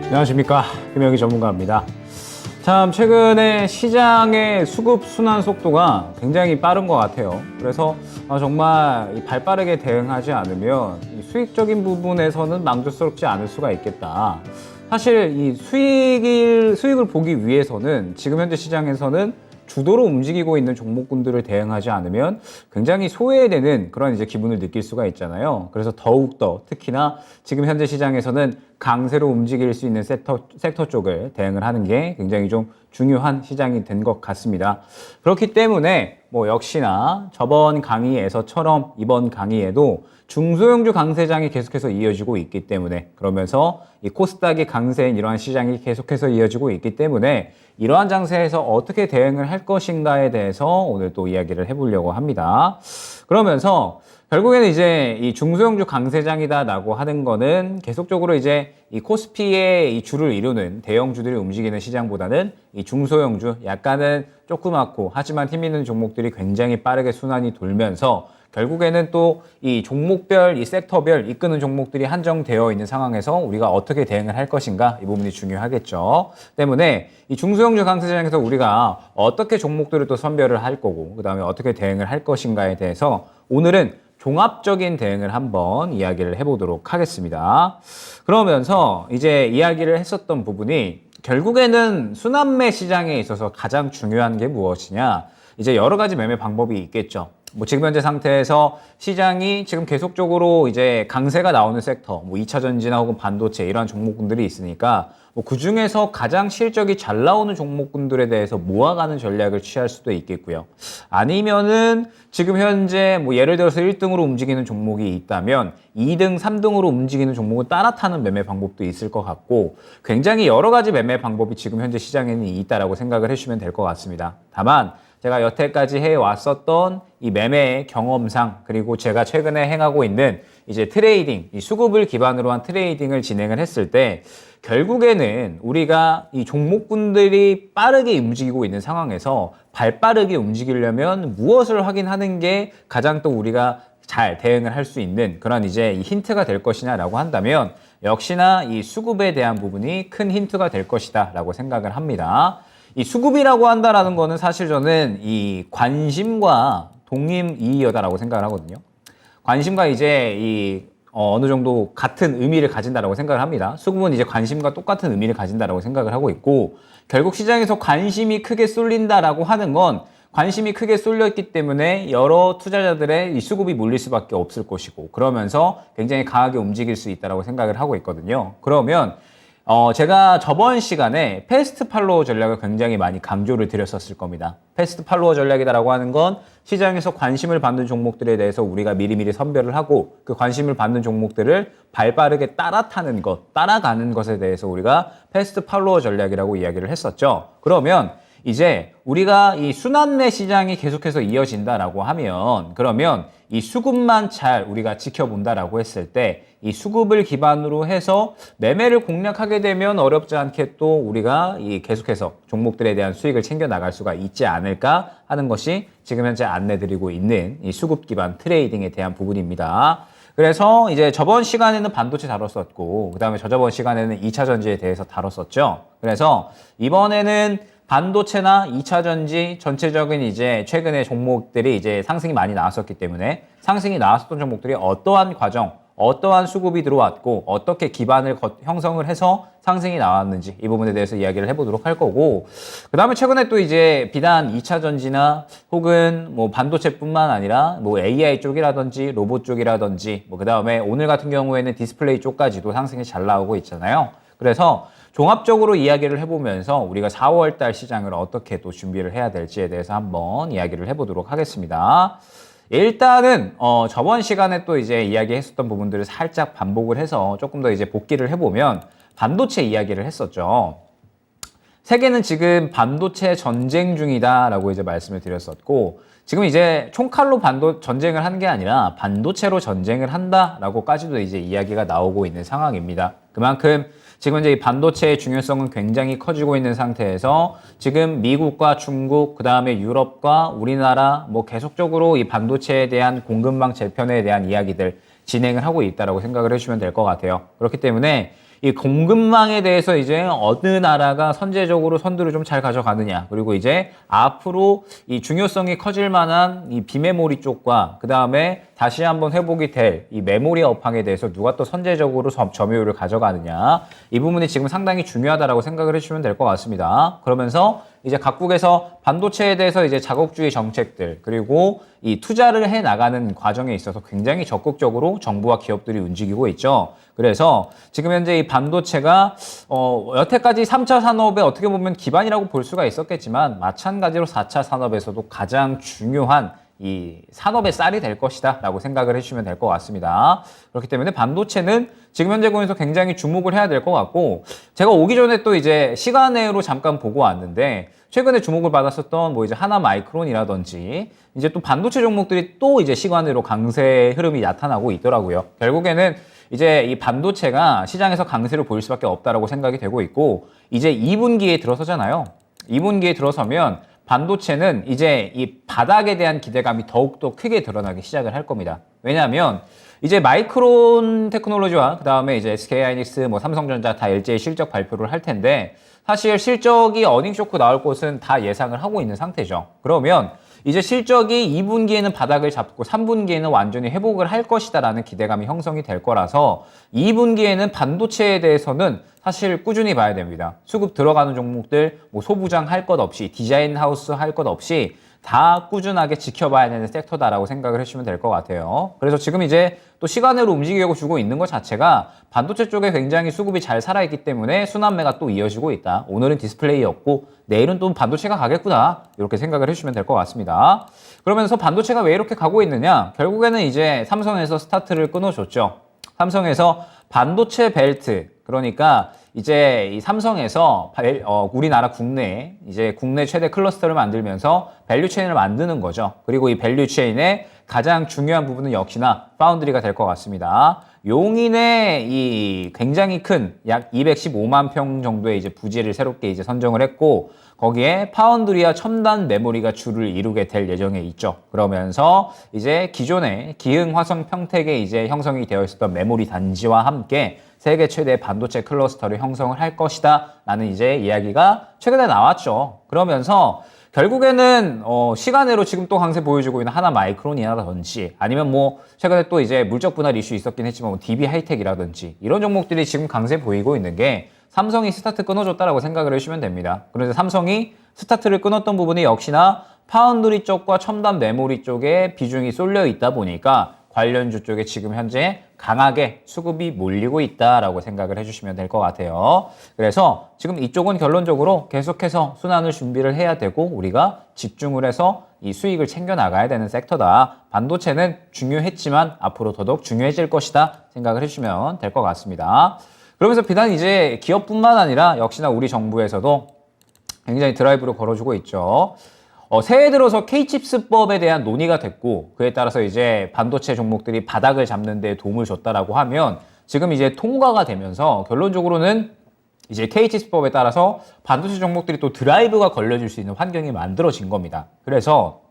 안녕하십니까, 김영희 전문가입니다. 참 최근에 시장의 수급 순환 속도가 굉장히 빠른 것 같아요. 그래서 정말 발빠르게 대응하지 않으면 수익적인 부분에서는 만족스럽지 않을 수가 있겠다. 사실 이 수익을 보기 위해서는 지금 현재 시장에서는 주도로 움직이고 있는 종목군들을 대응하지 않으면 굉장히 소외되는 그런 기분을 느낄 수가 있잖아요. 그래서 더욱더 특히나 지금 현재 시장에서는 강세로 움직일 수 있는 섹터 쪽을 대응을 하는 게 굉장히 좀 중요한 시장이 된 것 같습니다. 그렇기 때문에 역시나 저번 강의에서처럼 이번 강의에도 중소형주 강세장이 계속해서 이어지고 있기 때문에, 그러면서 이 코스닥의 강세인 이러한 시장이 계속해서 이어지고 있기 때문에 이러한 장세에서 어떻게 대응을 할 것인가에 대해서 오늘 또 이야기를 해보려고 합니다. 그러면서 결국에는 이 중소형주 강세장이다라고 하는 거는 계속적으로 이 코스피의 이 주를 이루는 대형주들이 움직이는 시장보다는 이 중소형주, 약간은 조그맣고 하지만 힘 있는 종목들이 굉장히 빠르게 순환이 돌면서 결국에는 또 이 종목별, 이 섹터별 이끄는 종목들이 한정되어 있는 상황에서 우리가 어떻게 대응을 할 것인가, 이 부분이 중요하겠죠. 때문에 이 중소형주 강세장에서 우리가 어떻게 종목들을 또 선별을 할 거고, 그 다음에 어떻게 대응을 할 것인가에 대해서 오늘은 종합적인 대응을 한번 이야기를 해보도록 하겠습니다. 그러면서 이야기를 했었던 부분이 결국에는 순환매 시장에 있어서 가장 중요한 게 무엇이냐, 여러 가지 매매 방법이 있겠죠. 지금 현재 상태에서 시장이 지금 계속적으로 강세가 나오는 섹터, 2차 전지나 혹은 반도체 이러한 종목군들이 있으니까 그 중에서 가장 실적이 잘 나오는 종목군들에 대해서 모아가는 전략을 취할 수도 있겠고요. 아니면은 지금 현재 예를 들어서 1등으로 움직이는 종목이 있다면 2등, 3등으로 움직이는 종목을 따라 타는 매매 방법도 있을 것 같고, 굉장히 여러 가지 매매 방법이 지금 현재 시장에는 있다라고 생각을 해주시면 될 것 같습니다. 다만 제가 여태까지 해왔었던 이 매매의 경험상, 그리고 제가 최근에 행하고 있는 트레이딩, 이 수급을 기반으로 한 트레이딩을 진행을 했을 때 결국에는 우리가 이 종목군들이 빠르게 움직이고 있는 상황에서 발빠르게 움직이려면 무엇을 확인하는 게 가장 또 우리가 잘 대응을 할 수 있는 그런 이 힌트가 될 것이냐라고 한다면 역시나 이 수급에 대한 부분이 큰 힌트가 될 것이다 라고 생각을 합니다. 이 수급이라고 한다라는 거는 사실 저는 이 관심과 동임이의어다라고 생각을 하거든요. 관심과 어느 정도 같은 의미를 가진다라고 생각을 합니다. 수급은 관심과 똑같은 의미를 가진다라고 생각을 하고 있고, 결국 시장에서 관심이 크게 쏠린다라고 하는 건 관심이 크게 쏠렸기 때문에 여러 투자자들의 이 수급이 몰릴 수밖에 없을 것이고, 그러면서 굉장히 강하게 움직일 수 있다라고 생각을 하고 있거든요. 그러면 제가 저번 시간에 패스트 팔로워 전략을 굉장히 많이 강조를 드렸었을 겁니다. 패스트 팔로워 전략이다라고 하는 건 시장에서 관심을 받는 종목들에 대해서 우리가 미리미리 선별을 하고, 그 관심을 받는 종목들을 발빠르게 따라타는 것, 따라가는 것에 대해서 우리가 패스트 팔로워 전략이라고 이야기를 했었죠. 그러면 우리가 이 순환매 시장이 계속해서 이어진다라고 하면, 그러면 이 수급만 잘 우리가 지켜본다라고 했을 때 이 수급을 기반으로 해서 매매를 공략하게 되면 어렵지 않게 또 우리가 계속해서 종목들에 대한 수익을 챙겨 나갈 수가 있지 않을까 하는 것이 지금 현재 안내드리고 있는 이 수급 기반 트레이딩에 대한 부분입니다. 그래서 저번 시간에는 반도체 다뤘었고, 그 다음에 저저번 시간에는 2차 전지에 대해서 다뤘었죠. 그래서 이번에는 반도체나 2차 전지 전체적인 최근에 종목들이 상승이 많이 나왔었기 때문에 상승이 나왔었던 종목들이 어떠한 과정, 어떠한 수급이 들어왔고 어떻게 기반을 형성을 해서 상승이 나왔는지 이 부분에 대해서 이야기를 해보도록 할 거고, 그 다음에 최근에 또 비단 2차 전지나 혹은 반도체뿐만 아니라 AI 쪽이라든지 로봇 쪽이라든지 그 다음에 오늘 같은 경우에는 디스플레이 쪽까지도 상승이 잘 나오고 있잖아요. 그래서 종합적으로 이야기를 해보면서 우리가 4월 달 시장을 어떻게 또 준비를 해야 될지에 대해서 한번 이야기를 해보도록 하겠습니다. 일단은 저번 시간에 또 이야기했었던 부분들을 살짝 반복을 해서 조금 더 복기를 해보면 반도체 이야기를 했었죠. 세계는 지금 반도체 전쟁 중이다라고 말씀을 드렸었고, 지금 총칼로 전쟁을 하는 게 아니라 반도체로 전쟁을 한다라고까지도 이야기가 나오고 있는 상황입니다. 그만큼 지금 이 반도체의 중요성은 굉장히 커지고 있는 상태에서 지금 미국과 중국, 그 다음에 유럽과 우리나라 계속적으로 이 반도체에 대한 공급망 재편에 대한 이야기들 진행을 하고 있다라고 생각을 해주시면 될 것 같아요. 그렇기 때문에 이 공급망에 대해서 이제 어느 나라가 선제적으로 선두를 좀 잘 가져가느냐, 그리고 이제 앞으로 이 중요성이 커질 만한 이 비메모리 쪽과 그 다음에 다시 한번 회복이 될 이 메모리 업황에 대해서 누가 또 선제적으로 점유율을 가져가느냐, 이 부분이 지금 상당히 중요하다라고 생각을 해주시면 될 것 같습니다. 그러면서 이제 각국에서 반도체에 대해서 이제 자국주의 정책들, 그리고 이 투자를 해 나가는 과정에 있어서 굉장히 적극적으로 정부와 기업들이 움직이고 있죠. 그래서 지금 현재 이 반도체가 여태까지 3차 산업의 어떻게 보면 기반이라고 볼 수가 있었겠지만, 마찬가지로 4차 산업에서도 가장 중요한 이 산업의 쌀이 될 것이다 라고 생각을 해주시면 될 것 같습니다. 그렇기 때문에 반도체는 지금 현재 공에서 굉장히 주목을 해야 될 것 같고, 제가 오기 전에 또 이제 시간으로 잠깐 보고 왔는데, 최근에 주목을 받았었던 뭐 이제 하나마이크론이라든지 이제 또 반도체 종목들이 또 이제 시간으로 강세 흐름이 나타나고 있더라고요. 결국에는 이제 이 반도체가 시장에서 강세를 보일 수밖에 없다라고 생각이 되고 있고, 이제 2분기에 들어서잖아요. 2분기에 들어서면 반도체는 이제 이 바닥에 대한 기대감이 더욱더 크게 드러나기 시작을 할 겁니다. 왜냐하면 이제 마이크론 테크놀로지와 그 다음에 이제 SK하이닉스, 뭐 삼성전자 다 LG의 실적 발표를 할 텐데, 사실 실적이 어닝 쇼크 나올 것은 다 예상을 하고 있는 상태죠. 그러면 이제 실적이 2분기에는 바닥을 잡고 3분기에는 완전히 회복을 할 것이다라는 기대감이 형성이 될 거라서 2분기에는 반도체에 대해서는 사실 꾸준히 봐야 됩니다. 수급 들어가는 종목들, 뭐 소부장 할 것 없이, 디자인 하우스 할 것 없이 다 꾸준하게 지켜봐야 되는 섹터다라고 생각을 해주시면 될 것 같아요. 그래서 지금 이제 또 시간으로 움직여주고 있는 것 자체가 반도체 쪽에 굉장히 수급이 잘 살아있기 때문에 순환매가 또 이어지고 있다. 오늘은 디스플레이였고 내일은 또 반도체가 가겠구나, 이렇게 생각을 해주시면 될 것 같습니다. 그러면서 반도체가 왜 이렇게 가고 있느냐, 결국에는 이제 삼성에서 스타트를 끊어줬죠. 삼성에서 반도체 벨트, 그러니까 이제 이 삼성에서 우리나라 국내에 이제 국내 최대 클러스터를 만들면서 밸류 체인을 만드는 거죠. 그리고 이 밸류 체인의 가장 중요한 부분은 역시나 파운드리가 될 것 같습니다. 용인에 이 굉장히 큰 약 215만 평 정도의 이제 부지를 새롭게 이제 선정을 했고, 거기에 파운드리와 첨단 메모리가 주를 이루게 될 예정에 있죠. 그러면서 이제 기존의 기흥, 화성, 평택에 이제 형성이 되어 있었던 메모리 단지와 함께 세계 최대 반도체 클러스터를 형성을 할 것이다 라는 이제 이야기가 최근에 나왔죠. 그러면서 결국에는 시간으로 지금 또 강세 보여주고 있는 하나마이크론이라든지, 아니면 뭐 최근에 또 이제 물적 분할 이슈 있었긴 했지만 뭐 DB 하이텍이라든지 이런 종목들이 지금 강세 보이고 있는 게 삼성이 스타트 끊어줬다라고 생각을 해주시면 됩니다. 그런데 삼성이 스타트를 끊었던 부분이 역시나 파운드리 쪽과 첨단 메모리 쪽에 비중이 쏠려 있다 보니까 관련주 쪽에 지금 현재 강하게 수급이 몰리고 있다라고 생각을 해주시면 될 것 같아요. 그래서 지금 이쪽은 결론적으로 계속해서 순환을 준비를 해야 되고, 우리가 집중을 해서 이 수익을 챙겨 나가야 되는 섹터다. 반도체는 중요했지만 앞으로 더더욱 중요해질 것이다 생각을 해주시면 될 것 같습니다. 그러면서 비단 이제 기업뿐만 아니라 역시나 우리 정부에서도 굉장히 드라이브를 걸어주고 있죠. 새해 들어서 K칩스법에 대한 논의가 됐고, 그에 따라서 이제 반도체 종목들이 바닥을 잡는 데 도움을 줬다라고 하면, 지금 이제 통과가 되면서 결론적으로는 이제 K칩스법에 따라서 반도체 종목들이 또 드라이브가 걸려줄 수 있는 환경이 만들어진 겁니다. 그래서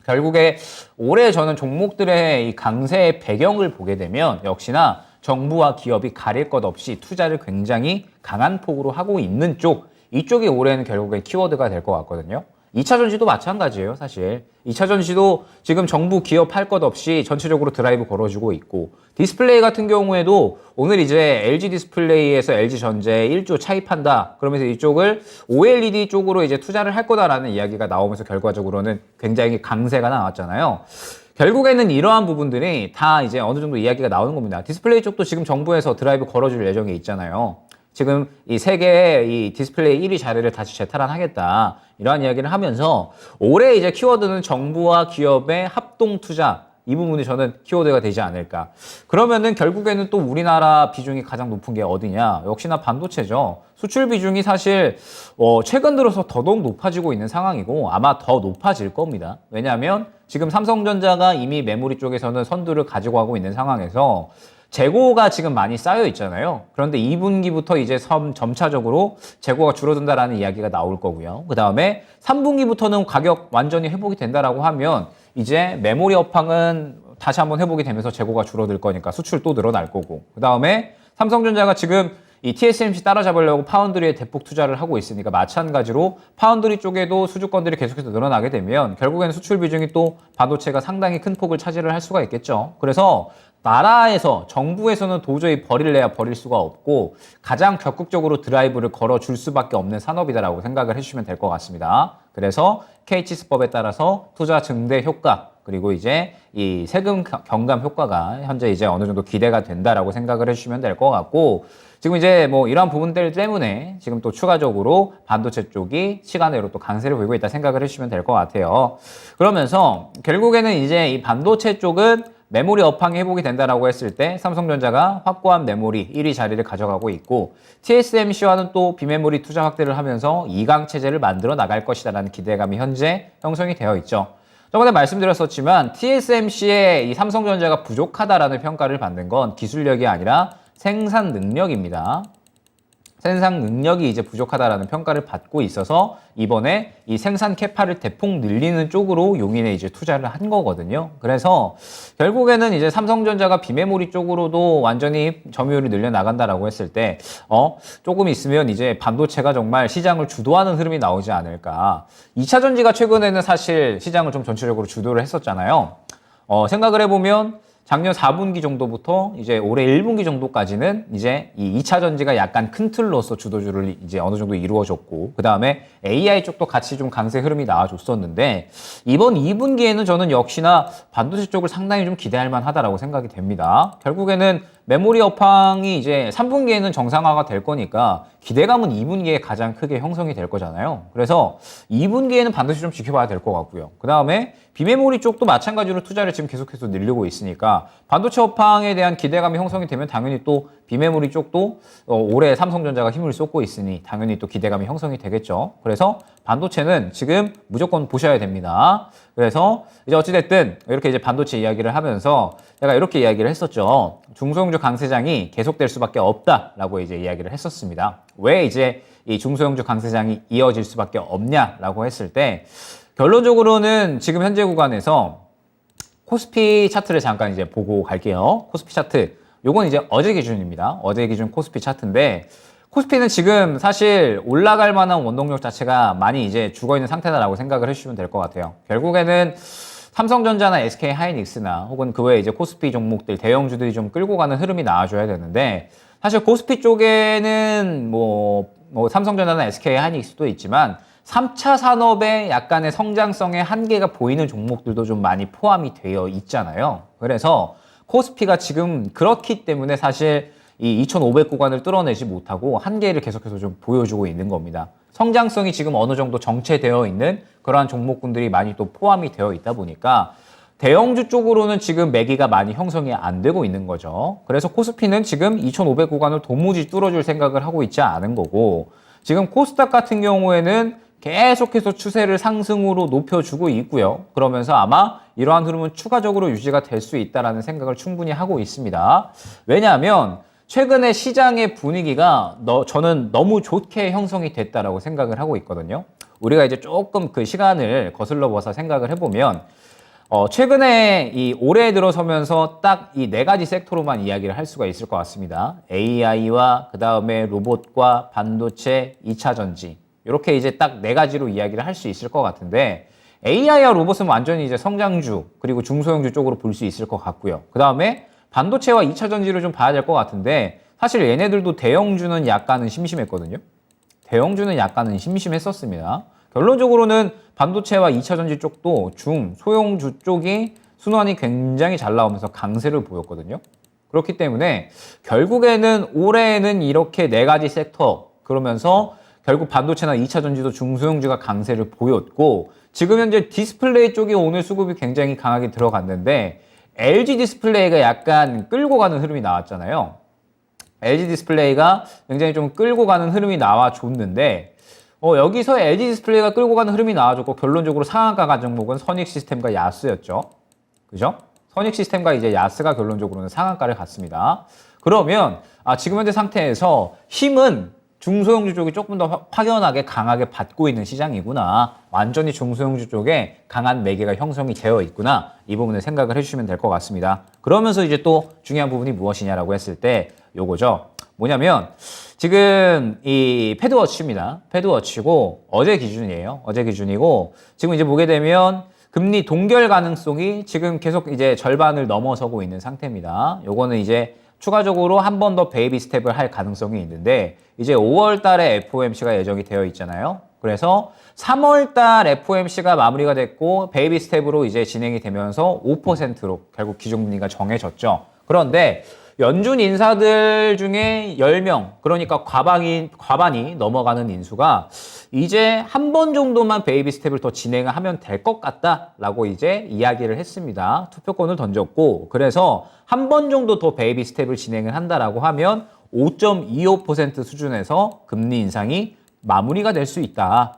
결국에 올해 저는 종목들의 이 강세의 배경을 보게 되면 역시나 정부와 기업이 가릴 것 없이 투자를 굉장히 강한 폭으로 하고 있는 쪽, 이쪽이 올해는 결국에 키워드가 될 것 같거든요. 2차 전지도 마찬가지예요, 사실. 2차 전지도 지금 정부 기업 할 것 없이 전체적으로 드라이브 걸어주고 있고, 디스플레이 같은 경우에도 오늘 이제 LG 디스플레이에서 LG 전자에 1조 차입한다. 그러면서 이쪽을 OLED 쪽으로 이제 투자를 할 거다라는 이야기가 나오면서 결과적으로는 굉장히 강세가 나왔잖아요. 결국에는 이러한 부분들이 다 이제 어느 정도 이야기가 나오는 겁니다. 디스플레이 쪽도 지금 정부에서 드라이브 걸어줄 예정에 있잖아요. 지금 이 세계의 이 디스플레이 1위 자리를 다시 재탈환하겠다, 이러한 이야기를 하면서 올해 이제 키워드는 정부와 기업의 합동 투자, 이 부분이 저는 키워드가 되지 않을까. 그러면은 결국에는 또 우리나라 비중이 가장 높은 게 어디냐? 역시나 반도체죠. 수출 비중이 사실 최근 들어서 더더욱 높아지고 있는 상황이고 아마 더 높아질 겁니다. 왜냐하면 지금 삼성전자가 이미 메모리 쪽에서는 선두를 가지고 가고 있는 상황에서 재고가 지금 많이 쌓여 있잖아요. 그런데 2분기부터 이제 점차적으로 재고가 줄어든다라는 이야기가 나올 거고요. 그 다음에 3분기부터는 가격 완전히 회복이 된다라고 하면 이제 메모리 업황은 다시 한번 회복이 되면서 재고가 줄어들 거니까 수출 또 늘어날 거고, 그 다음에 삼성전자가 지금 이 TSMC 따라잡으려고 파운드리에 대폭 투자를 하고 있으니까 마찬가지로 파운드리 쪽에도 수주권들이 계속해서 늘어나게 되면 결국에는 수출 비중이 또 반도체가 상당히 큰 폭을 차지를 할 수가 있겠죠. 그래서 나라에서 정부에서는 도저히 버릴래야 버릴 수가 없고 가장 적극적으로 드라이브를 걸어줄 수밖에 없는 산업이다라고 생각을 해주시면 될 것 같습니다. 그래서 KH수법에 따라서 투자 증대 효과 그리고 이제 이 세금 경감 효과가 현재 이제 어느 정도 기대가 된다라고 생각을 해주시면 될 것 같고 지금 이제 뭐 이러한 부분들 때문에 지금 또 추가적으로 반도체 쪽이 시간외로 또 강세를 보이고 있다 생각을 해주시면 될 것 같아요. 그러면서 결국에는 이제 이 반도체 쪽은 메모리 업황이 회복이 된다라고 했을 때 삼성전자가 확고한 메모리 1위 자리를 가져가고 있고 TSMC와는 또 비메모리 투자 확대를 하면서 2강 체제를 만들어 나갈 것이다라는 기대감이 현재 형성이 되어 있죠. 저번에 말씀드렸었지만 TSMC의 이 삼성전자가 부족하다라는 평가를 받는 건 기술력이 아니라 생산 능력입니다. 생산 능력이 이제 부족하다라는 평가를 받고 있어서 이번에 이 생산 캐파를 대폭 늘리는 쪽으로 용인에 이제 투자를 한 거거든요. 그래서 결국에는 이제 삼성전자가 비메모리 쪽으로도 완전히 점유율이 늘려 나간다라고 했을 때 조금 있으면 이제 반도체가 정말 시장을 주도하는 흐름이 나오지 않을까. 2차 전지가 최근에는 사실 시장을 좀 전체적으로 주도를 했었잖아요. 생각을 해보면 작년 4분기 정도부터 이제 올해 1분기 정도까지는 이제 이 2차 전지가 약간 큰 틀로서 주도주를 이제 어느 정도 이루어졌고 그 다음에 AI 쪽도 같이 좀 강세 흐름이 나와줬었는데 이번 2분기에는 저는 역시나 반도체 쪽을 상당히 좀 기대할 만하다라고 생각이 됩니다. 결국에는 메모리 업황이 이제 3분기에는 정상화가 될 거니까 기대감은 2분기에 가장 크게 형성이 될 거잖아요. 그래서 2분기에는 반드시 좀 지켜봐야 될 것 같고요. 그 다음에 비메모리 쪽도 마찬가지로 투자를 지금 계속해서 늘리고 있으니까 반도체 업황에 대한 기대감이 형성이 되면 당연히 또 비메모리 쪽도 올해 삼성전자가 힘을 쏟고 있으니 당연히 또 기대감이 형성이 되겠죠. 그래서 반도체는 지금 무조건 보셔야 됩니다. 그래서 이제 어찌됐든 이렇게 이제 반도체 이야기를 하면서 제가 이렇게 이야기를 했었죠. 중소형주 강세장이 계속될 수밖에 없다라고 이제 이야기를 했었습니다. 왜 이제 이 중소형주 강세장이 이어질 수밖에 없냐라고 했을 때 결론적으로는 지금 현재 구간에서 코스피 차트를 잠깐 이제 보고 갈게요. 코스피 차트. 요건 이제 어제 기준입니다. 어제 기준 코스피 차트인데 코스피는 지금 사실 올라갈 만한 원동력 자체가 많이 이제 죽어있는 상태다라고 생각을 해주시면 될 것 같아요. 결국에는 삼성전자나 SK 하이닉스나 혹은 그 외에 이제 코스피 종목들, 대형주들이 좀 끌고 가는 흐름이 나와줘야 되는데 사실 코스피 쪽에는 뭐 삼성전자나 SK 하이닉스도 있지만 3차 산업의 약간의 성장성의 한계가 보이는 종목들도 좀 많이 포함이 되어 있잖아요. 그래서 코스피가 지금 그렇기 때문에 사실 이 2,500 구간을 뚫어내지 못하고 한계를 계속해서 좀 보여주고 있는 겁니다. 성장성이 지금 어느 정도 정체되어 있는 그러한 종목군들이 많이 또 포함이 되어 있다 보니까 대형주 쪽으로는 지금 매기가 많이 형성이 안 되고 있는 거죠. 그래서 코스피는 지금 2,500 구간을 도무지 뚫어줄 생각을 하고 있지 않은 거고 지금 코스닥 같은 경우에는 계속해서 추세를 상승으로 높여주고 있고요. 그러면서 아마 이러한 흐름은 추가적으로 유지가 될 수 있다는 생각을 충분히 하고 있습니다. 왜냐하면 최근에 시장의 분위기가 저는 너무 좋게 형성이 됐다라고 생각을 하고 있거든요. 우리가 이제 조금 그 시간을 거슬러 봐서 생각을 해보면 최근에 이 올해 들어서면서 딱 이 네 가지 섹터로만 이야기를 할 수가 있을 것 같습니다. AI와 그 다음에 로봇과 반도체, 2차 전지 이렇게 이제 딱 네 가지로 이야기를 할 수 있을 것 같은데 AI와 로봇은 완전히 이제 성장주 그리고 중소형주 쪽으로 볼 수 있을 것 같고요. 그 다음에 반도체와 2차 전지를 좀 봐야 될 것 같은데 사실 얘네들도 대형주는 약간은 심심했거든요. 대형주는 약간은 심심했었습니다. 결론적으로는 반도체와 2차 전지 쪽도 소형주 쪽이 순환이 굉장히 잘 나오면서 강세를 보였거든요. 그렇기 때문에 결국에는 올해는 이렇게 네 가지 섹터 그러면서 결국 반도체나 2차 전지도 중소형주가 강세를 보였고 지금 현재 디스플레이 쪽이 오늘 수급이 굉장히 강하게 들어갔는데 LG 디스플레이가 약간 끌고 가는 흐름이 나왔잖아요. LG 디스플레이가 굉장히 좀 끌고 가는 흐름이 나와줬는데 여기서 LG 디스플레이가 끌고 가는 흐름이 나와줬고 결론적으로 상한가 간 종목은 선익 시스템과 야스였죠. 그죠? 선익 시스템과 이제 야스가 결론적으로는 상한가를 갔습니다. 그러면 지금 현재 상태에서 힘은 중소형주 쪽이 조금 더 확연하게 강하게 받고 있는 시장이구나. 완전히 중소형주 쪽에 강한 매개가 형성이 되어 있구나. 이 부분을 생각을 해주시면 될 것 같습니다. 그러면서 이제 또 중요한 부분이 무엇이냐라고 했을 때 요거죠. 뭐냐면 지금 이 패드워치입니다. 패드워치고 어제 기준이에요. 어제 기준이고 지금 이제 보게 되면 금리 동결 가능성이 지금 계속 이제 절반을 넘어서고 있는 상태입니다. 요거는 이제 추가적으로 한 번 더 베이비 스텝을 할 가능성이 있는데 이제 5월 달에 FOMC가 예정이 되어 있잖아요. 그래서 3월 달 FOMC가 마무리가 됐고 베이비 스텝으로 이제 진행이 되면서 5%로 결국 기준금리가 정해졌죠. 그런데 연준 인사들 중에 10명, 그러니까 과반이 넘어가는 인수가 이제 한 번 정도만 베이비 스텝을 더 진행을 하면 될 것 같다라고 이제 이야기를 했습니다. 투표권을 던졌고, 그래서 한 번 정도 더 베이비 스텝을 진행을 한다라고 하면 5.25% 수준에서 금리 인상이 마무리가 될 수 있다.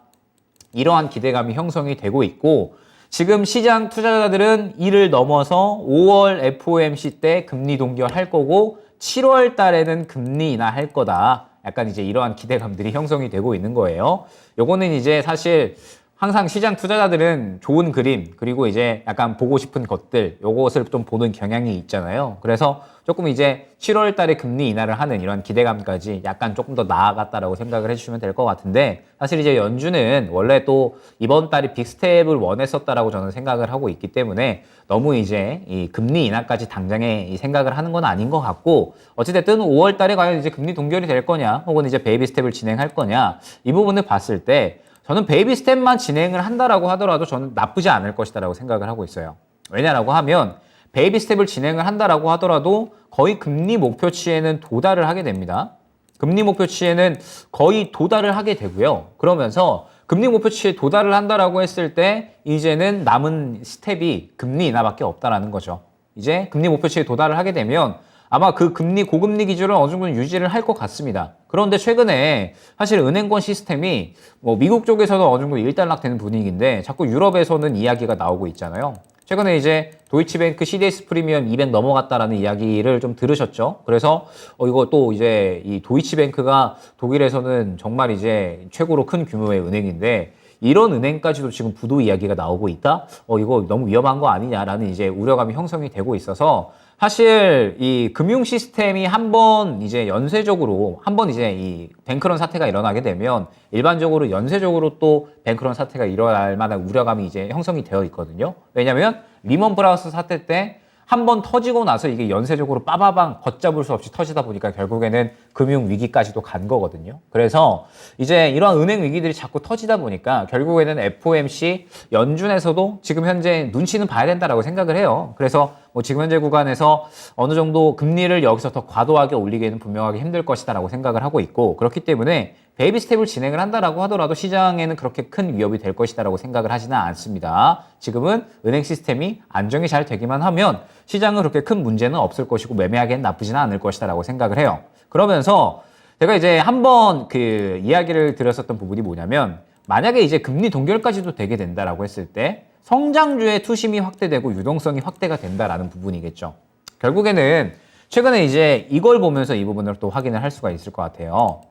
이러한 기대감이 형성이 되고 있고, 지금 시장 투자자들은 이를 넘어서 5월 FOMC 때 금리 동결할 거고 7월 달에는 금리 인하할 거다. 약간 이제 이러한 기대감들이 형성이 되고 있는 거예요. 요거는 이제 사실 항상 시장 투자자들은 좋은 그림 그리고 이제 약간 보고 싶은 것들 요것을 좀 보는 경향이 있잖아요. 그래서 조금 이제 7월 달에 금리 인하를 하는 이런 기대감까지 약간 조금 더 나아갔다라고 생각을 해주시면 될 것 같은데 사실 이제 연준은 원래 또 이번 달에 빅스텝을 원했었다라고 저는 생각을 하고 있기 때문에 너무 이제 이 금리 인하까지 당장에 이 생각을 하는 건 아닌 것 같고 어찌됐든 5월 달에 과연 이제 금리 동결이 될 거냐 혹은 이제 베이비 스텝을 진행할 거냐 이 부분을 봤을 때 저는 베이비 스텝만 진행을 한다라고 하더라도 저는 나쁘지 않을 것이다라고 생각을 하고 있어요. 왜냐라고 하면 베이비 스텝을 진행을 한다라고 하더라도 거의 금리 목표치에는 도달을 하게 됩니다. 금리 목표치에는 거의 도달을 하게 되고요. 그러면서 금리 목표치에 도달을 한다라고 했을 때 이제는 남은 스텝이 금리 인하밖에 없다라는 거죠. 이제 금리 목표치에 도달을 하게 되면 아마 그 고금리 기준을 어느 정도 유지를 할 것 같습니다. 그런데 최근에 사실 은행권 시스템이 뭐 미국 쪽에서는 어느 정도 일단락되는 분위기인데 자꾸 유럽에서는 이야기가 나오고 있잖아요. 최근에 이제 도이치뱅크 CDS 프리미엄 200 넘어갔다라는 이야기를 좀 들으셨죠? 그래서 이거 또 이제 이 도이치뱅크가 독일에서는 정말 이제 최고로 큰 규모의 은행인데 이런 은행까지도 지금 부도 이야기가 나오고 있다? 이거 너무 위험한 거 아니냐라는 이제 우려감이 형성이 되고 있어서 사실 이 금융 시스템이 한번 이제 연쇄적으로 한번 이제 이 뱅크런 사태가 일어나게 되면 일반적으로 연쇄적으로 또 뱅크런 사태가 일어날 만한 우려감이 이제 형성이 되어 있거든요. 왜냐하면 리먼 브라더스 사태 때 한 번 터지고 나서 이게 연쇄적으로 빠바방 걷잡을 수 없이 터지다 보니까 결국에는 금융 위기까지도 간 거거든요. 그래서 이제 이러한 은행 위기들이 자꾸 터지다 보니까 결국에는 FOMC 연준에서도 지금 현재 눈치는 봐야 된다라고 생각을 해요. 그래서 뭐 지금 현재 구간에서 어느 정도 금리를 여기서 더 과도하게 올리기에는 분명하게 힘들 것이다라고 생각을 하고 있고 그렇기 때문에 베이비 스텝을 진행을 한다라고 하더라도 시장에는 그렇게 큰 위협이 될 것이다라고 생각을 하지는 않습니다. 지금은 은행 시스템이 안정이 잘 되기만 하면 시장은 그렇게 큰 문제는 없을 것이고 매매하기엔 나쁘지는 않을 것이다라고 생각을 해요. 그러면서 제가 이제 한번 그 이야기를 드렸었던 부분이 뭐냐면 만약에 이제 금리 동결까지도 되게 된다라고 했을 때 성장주의 투심이 확대되고 유동성이 확대가 된다라는 부분이겠죠. 결국에는 최근에 이제 이걸 보면서 이 부분을 또 확인을 할 수가 있을 것 같아요.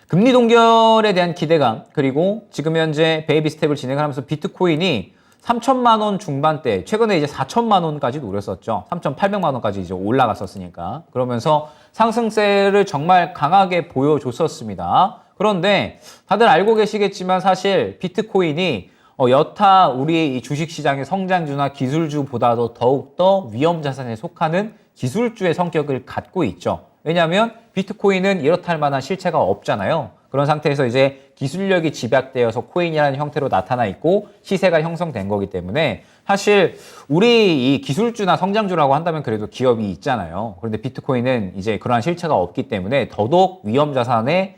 금리 동결에 대한 기대감 그리고 지금 현재 베이비 스텝을 진행을 하면서 비트코인이 3천만 원 중반대 최근에 이제 4천만 원까지 노렸었죠. 3,800만 원까지 이제 올라갔었으니까 그러면서 상승세를 정말 강하게 보여줬었습니다. 그런데 다들 알고 계시겠지만 사실 비트코인이 여타 우리 이 주식시장의 성장주나 기술주보다도 더욱더 위험자산에 속하는 기술주의 성격을 갖고 있죠. 왜냐하면 비트코인은 이렇다 할 만한 실체가 없잖아요. 그런 상태에서 이제 기술력이 집약되어서 코인이라는 형태로 나타나 있고 시세가 형성된 거기 때문에 사실 우리 이 기술주나 성장주라고 한다면 그래도 기업이 있잖아요. 그런데 비트코인은 이제 그러한 실체가 없기 때문에 더더욱 위험자산에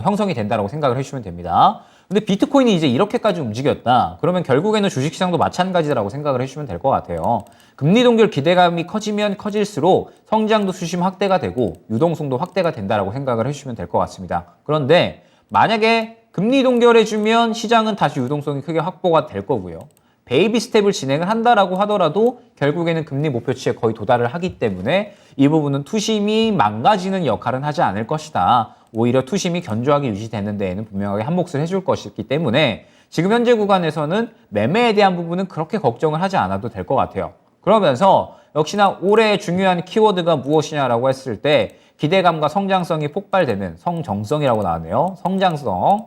형성이 된다고 생각을 해주시면 됩니다. 근데 비트코인이 이제 이렇게까지 움직였다. 그러면 결국에는 주식시장도 마찬가지라고 생각을 해주시면 될 것 같아요. 금리 동결 기대감이 커지면 커질수록 성장도 수심 확대가 되고 유동성도 확대가 된다라고 생각을 해주시면 될 것 같습니다. 그런데 만약에 금리 동결해주면 시장은 다시 유동성이 크게 확보가 될 거고요. 베이비 스텝을 진행을 한다라고 하더라도 결국에는 금리 목표치에 거의 도달을 하기 때문에 이 부분은 투심이 망가지는 역할은 하지 않을 것이다. 오히려 투심이 견조하게 유지되는 데에는 분명하게 한몫을 해줄 것이기 때문에 지금 현재 구간에서는 매매에 대한 부분은 그렇게 걱정을 하지 않아도 될 것 같아요. 그러면서 역시나 올해 중요한 키워드가 무엇이냐라고 했을 때 기대감과 성장성이 폭발되는 성정성이라고 나왔네요. 성장성.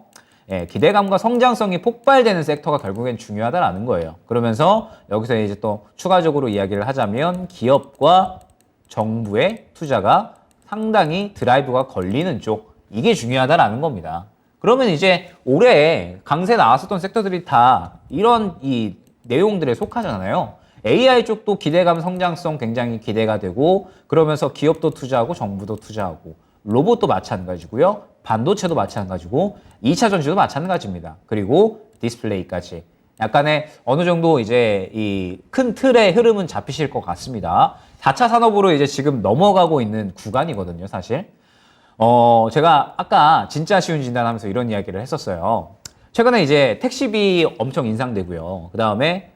예, 기대감과 성장성이 폭발되는 섹터가 결국엔 중요하다라는 거예요. 그러면서 여기서 이제 또 추가적으로 이야기를 하자면 기업과 정부의 투자가 상당히 드라이브가 걸리는 쪽, 이게 중요하다라는 겁니다. 그러면 이제 올해 강세 나왔었던 섹터들이 다 이런 이 내용들에 속하잖아요. AI 쪽도 기대감 성장성 굉장히 기대가 되고, 그러면서 기업도 투자하고 정부도 투자하고, 로봇도 마찬가지고요. 반도체도 마찬가지고 2차 전지도 마찬가지입니다. 그리고 디스플레이까지. 약간의 어느 정도 이제 이 큰 틀의 흐름은 잡히실 것 같습니다. 4차 산업으로 이제 지금 넘어가고 있는 구간이거든요, 사실. 제가 아까 진짜 쉬운 진단하면서 이런 이야기를 했었어요. 최근에 이제 택시비 엄청 인상되고요. 그 다음에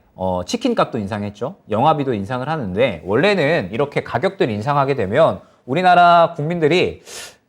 치킨 값도 인상했죠. 영화비도 인상을 하는데, 원래는 이렇게 가격들 인상하게 되면 우리나라 국민들이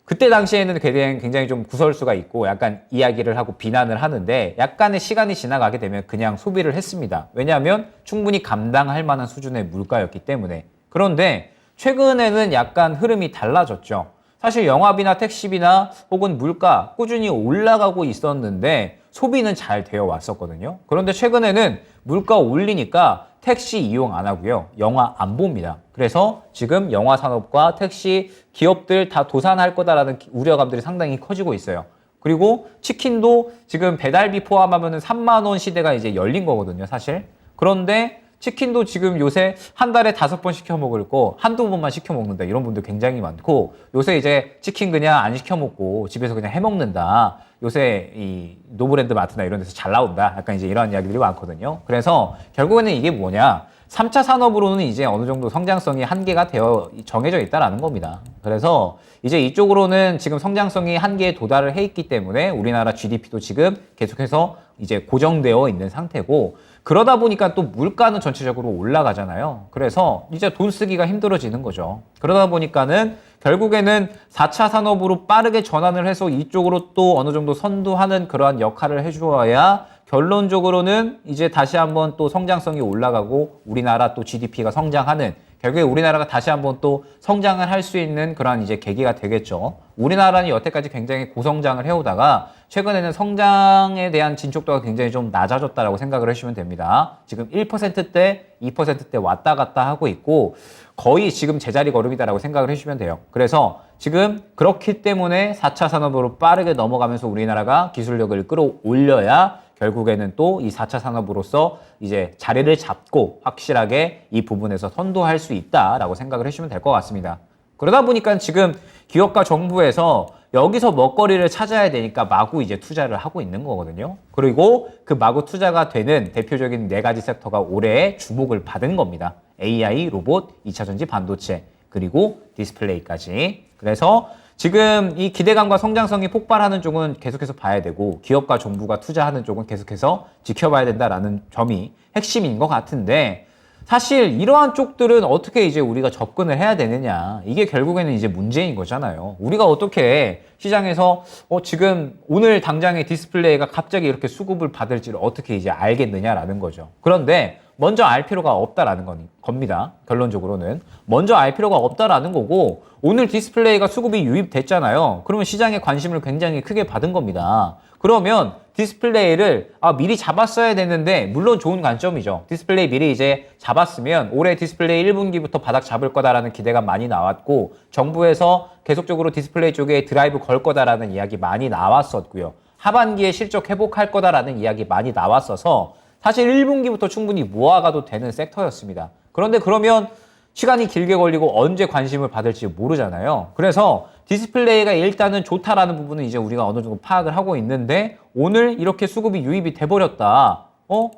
그때 당시에는 굉장히 좀 구설수가 있고 약간 이야기를 하고 비난을 하는데, 약간의 시간이 지나가게 되면 그냥 소비를 했습니다. 왜냐하면 충분히 감당할 만한 수준의 물가였기 때문에. 그런데 최근에는 약간 흐름이 달라졌죠. 사실 영화비나 택시비나 혹은 물가 꾸준히 올라가고 있었는데 소비는 잘 되어 왔었거든요. 그런데 최근에는 물가 올리니까 택시 이용 안 하고요. 영화 안 봅니다. 그래서 지금 영화 산업과 택시 기업들 다 도산할 거다라는 우려감들이 상당히 커지고 있어요. 그리고 치킨도 지금 배달비 포함하면 3만 원 시대가 이제 열린 거거든요, 사실. 그런데 치킨도 지금 요새 한 달에 5번 시켜 먹을 거 한두 번만 시켜 먹는다, 이런 분들 굉장히 많고, 요새 이제 치킨 그냥 안 시켜 먹고 집에서 그냥 해 먹는다, 요새 이 노브랜드 마트나 이런 데서 잘 나온다, 약간 이제 이런 이야기들이 많거든요. 그래서 결국에는 이게 뭐냐, 3차 산업으로는 이제 어느 정도 성장성이 한계가 되어 정해져 있다라는 겁니다. 그래서 이제 이쪽으로는 지금 성장성이 한계에 도달을 해 있기 때문에 우리나라 GDP도 지금 계속해서 이제 고정되어 있는 상태고, 그러다 보니까 또 물가는 전체적으로 올라가잖아요. 그래서 이제 돈 쓰기가 힘들어지는 거죠. 그러다 보니까는 결국에는 4차 산업으로 빠르게 전환을 해서 이쪽으로 또 어느 정도 선두하는 그러한 역할을 해주어야 결론적으로는 이제 다시 한번 또 성장성이 올라가고 우리나라 또 GDP가 성장하는, 결국에 우리나라가 다시 한번 또 성장을 할 수 있는 그러한 이제 계기가 되겠죠. 우리나라는 여태까지 굉장히 고성장을 해오다가 최근에는 성장에 대한 진척도가 굉장히 좀 낮아졌다라고 생각을 해주시면 됩니다. 지금 1%대, 2%대 왔다 갔다 하고 있고 거의 지금 제자리 걸음이다라고 생각을 해주시면 돼요. 그래서 지금 그렇기 때문에 4차 산업으로 빠르게 넘어가면서 우리나라가 기술력을 끌어올려야 결국에는 또 이 4차 산업으로서 이제 자리를 잡고 확실하게 이 부분에서 선도할 수 있다라고 생각을 해주시면 될 것 같습니다. 그러다 보니까 지금 기업과 정부에서 여기서 먹거리를 찾아야 되니까 마구 이제 투자를 하고 있는 거거든요. 그리고 그 마구 투자가 되는 대표적인 4가지 섹터가 올해 주목을 받은 겁니다. AI, 로봇, 2차 전지, 반도체, 그리고 디스플레이까지. 그래서 지금 이 기대감과 성장성이 폭발하는 쪽은 계속해서 봐야 되고, 기업과 정부가 투자하는 쪽은 계속해서 지켜봐야 된다라는 점이 핵심인 것 같은데, 사실 이러한 쪽들은 어떻게 이제 우리가 접근을 해야 되느냐, 이게 결국에는 이제 문제인 거잖아요. 우리가 어떻게 시장에서 지금 오늘 당장의 디스플레이가 갑자기 이렇게 수급을 받을지를 어떻게 이제 알겠느냐라는 거죠. 그런데 먼저 알 필요가 없다라는 겁니다. 결론적으로는 먼저 알 필요가 없다라는 거고, 오늘 디스플레이가 수급이 유입됐잖아요. 그러면 시장의 관심을 굉장히 크게 받은 겁니다. 그러면 디스플레이를 미리 잡았어야 되는데, 물론 좋은 관점이죠. 디스플레이 미리 이제 잡았으면 올해 디스플레이 1분기부터 바닥 잡을 거다라는 기대가 많이 나왔고, 정부에서 계속적으로 디스플레이 쪽에 드라이브 걸 거다라는 이야기 많이 나왔었고요. 하반기에 실적 회복할 거다라는 이야기 많이 나왔어서 사실 1분기부터 충분히 모아가도 되는 섹터였습니다. 그런데 그러면 시간이 길게 걸리고 언제 관심을 받을지 모르잖아요. 그래서 디스플레이가 일단은 좋다라는 부분은 이제 우리가 어느 정도 파악을 하고 있는데, 오늘 이렇게 수급이 유입이 돼버렸다.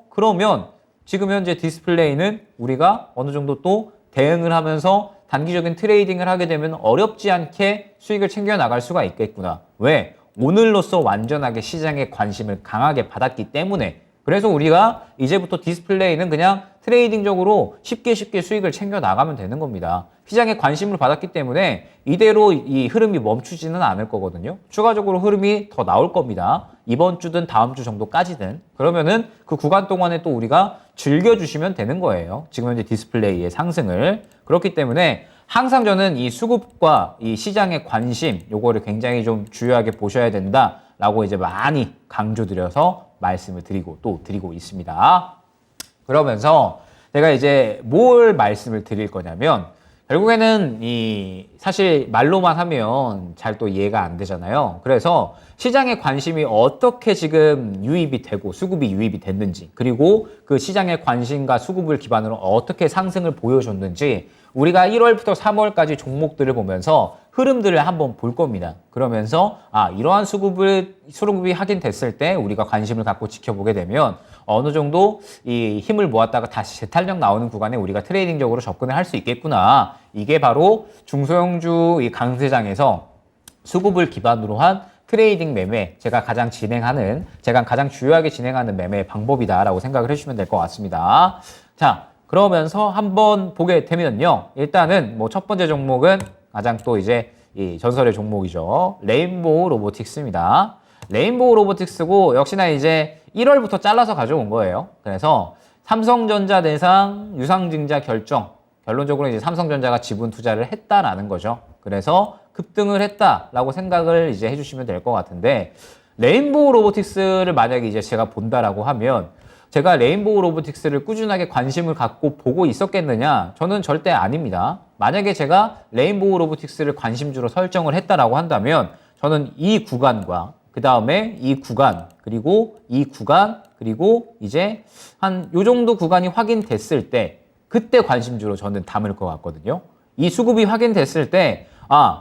그러면 지금 현재 디스플레이는 우리가 어느 정도 또 대응을 하면서 단기적인 트레이딩을 하게 되면 어렵지 않게 수익을 챙겨 나갈 수가 있겠구나. 왜? 오늘로써 완전하게 시장의 관심을 강하게 받았기 때문에 그래서 우리가 이제부터 디스플레이는 그냥 트레이딩적으로 쉽게 수익을 챙겨 나가면 되는 겁니다. 시장에 관심을 받았기 때문에 이대로 이 흐름이 멈추지는 않을 거거든요. 추가적으로 흐름이 더 나올 겁니다. 이번 주든 다음 주 정도까지든. 그러면은 그 구간 동안에 또 우리가 즐겨주시면 되는 거예요. 지금 현재 디스플레이의 상승을. 그렇기 때문에 항상 저는 이 수급과 이 시장의 관심, 요거를 굉장히 좀 중요하게 보셔야 된다라고 이제 많이 강조드려서 말씀을 드리고 또 드리고 있습니다. 그러면서 제가 이제 뭘 말씀을 드릴 거냐면 결국에는 이 사실 말로만 하면 잘 또 이해가 안 되잖아요. 그래서 시장의 관심이 어떻게 지금 유입이 되고 수급이 유입이 됐는지, 그리고 그 시장의 관심과 수급을 기반으로 어떻게 상승을 보여줬는지 우리가 1월부터 3월까지 종목들을 보면서 흐름들을 한번 볼 겁니다. 그러면서 이러한 수급이 확인됐을 때 우리가 관심을 갖고 지켜보게 되면 어느 정도 이 힘을 모았다가 다시 재탄력 나오는 구간에 우리가 트레이딩적으로 접근을 할 수 있겠구나. 이게 바로 중소형주 이 강세장에서 수급을 기반으로 한 트레이딩 매매, 제가 가장 주요하게 진행하는 매매 방법이다라고 생각을 해주시면 될 것 같습니다. 자, 그러면서 한번 보게 되면요. 일단은 뭐 첫 번째 종목은 가장 또 이제 이 전설의 종목이죠. 레인보우 로보틱스입니다. 레인보우 로보틱스고 역시나 이제 1월부터 잘라서 가져온 거예요. 그래서 삼성전자 대상 유상증자 결론적으로 이제 삼성전자가 지분 투자를 했다라는 거죠. 그래서 급등을 했다라고 생각을 이제 해주시면 될 것 같은데, 레인보우 로보틱스를 만약에 이제 제가 본다라고 하면 제가 레인보우 로보틱스를 꾸준하게 관심을 갖고 보고 있었겠느냐? 저는 절대 아닙니다. 만약에 제가 레인보우 로보틱스를 관심주로 설정을 했다라고 한다면 저는 이 구간과 그 다음에 이 구간, 그리고 이 구간, 그리고 이제 한 요 정도 구간이 확인됐을 때 그때 관심주로 저는 담을 것 같거든요. 이 수급이 확인됐을 때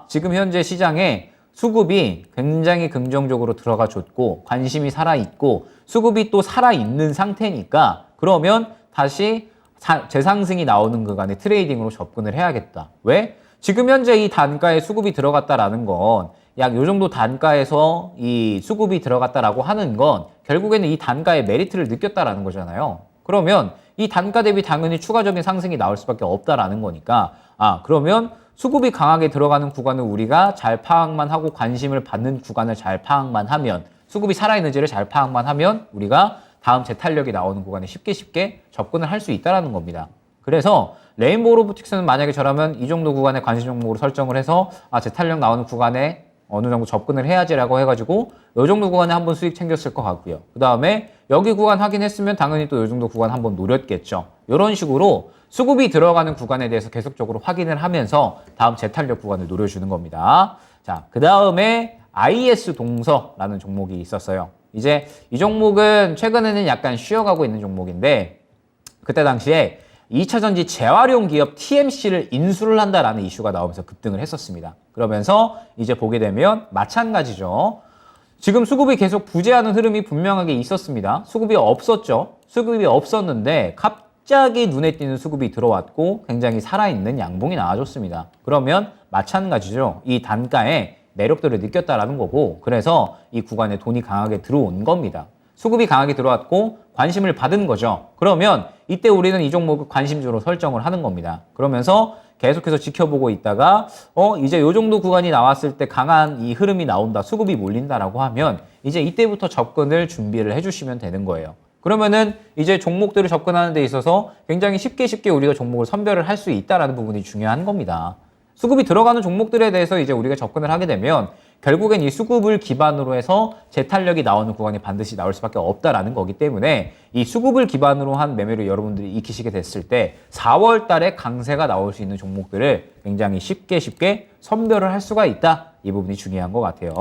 지금 현재 시장에 수급이 굉장히 긍정적으로 들어가 줬고 관심이 살아있고 수급이 또 살아있는 상태니까 그러면 다시 재상승이 나오는 구간에 트레이딩으로 접근을 해야겠다. 왜? 지금 현재 이 단가에 수급이 들어갔다라는 건 약 요 정도 단가에서 이 수급이 들어갔다라고 하는 건 결국에는 이 단가의 메리트를 느꼈다라는 거잖아요. 그러면 이 단가 대비 당연히 추가적인 상승이 나올 수밖에 없다라는 거니까 그러면 수급이 강하게 들어가는 구간을 우리가 잘 파악만 하고 관심을 받는 구간을 잘 파악만 하면 수급이 살아있는지를 잘 파악만 하면 우리가 다음 재탄력이 나오는 구간에 쉽게 접근을 할 수 있다는 겁니다. 그래서 레인보우 로보틱스는 만약에 저라면 이 정도 구간에 관심 종목으로 설정을 해서 재탄력 나오는 구간에 어느 정도 접근을 해야지라고 해가지고 이 정도 구간에 한번 수익 챙겼을 것 같고요. 그 다음에 여기 구간 확인했으면 당연히 또 이 정도 구간 한번 노렸겠죠. 이런 식으로 수급이 들어가는 구간에 대해서 계속적으로 확인을 하면서 다음 재탄력 구간을 노려주는 겁니다. 자, 그 다음에 IS 동서라는 종목이 있었어요. 이제 이 종목은 최근에는 약간 쉬어가고 있는 종목인데 그때 당시에 2차전지 재활용 기업 TMC를 인수를 한다라는 이슈가 나오면서 급등을 했었습니다. 그러면서 이제 보게 되면 마찬가지죠. 지금 수급이 계속 부재하는 흐름이 분명하게 있었습니다. 수급이 없었죠. 수급이 없었는데 갑자기 눈에 띄는 수급이 들어왔고 굉장히 살아있는 양봉이 나와줬습니다. 그러면 마찬가지죠. 이 단가에 매력도를 느꼈다라는 거고 그래서 이 구간에 돈이 강하게 들어온 겁니다. 수급이 강하게 들어왔고 관심을 받은 거죠. 그러면 이때 우리는 이 종목을 관심주로 설정을 하는 겁니다. 그러면서 계속해서 지켜보고 있다가 이제 요 정도 구간이 나왔을 때 강한 이 흐름이 나온다, 수급이 몰린다라고 하면 이제 이때부터 접근을 준비를 해주시면 되는 거예요. 그러면은 이제 종목들을 접근하는 데 있어서 굉장히 쉽게 우리가 종목을 선별을 할 수 있다라는 부분이 중요한 겁니다. 수급이 들어가는 종목들에 대해서 이제 우리가 접근을 하게 되면 결국엔 이 수급을 기반으로 해서 재탄력이 나오는 구간이 반드시 나올 수밖에 없다라는 거기 때문에 이 수급을 기반으로 한 매매를 여러분들이 익히시게 됐을 때 4월 달에 강세가 나올 수 있는 종목들을 굉장히 쉽게 선별을 할 수가 있다. 이 부분이 중요한 것 같아요.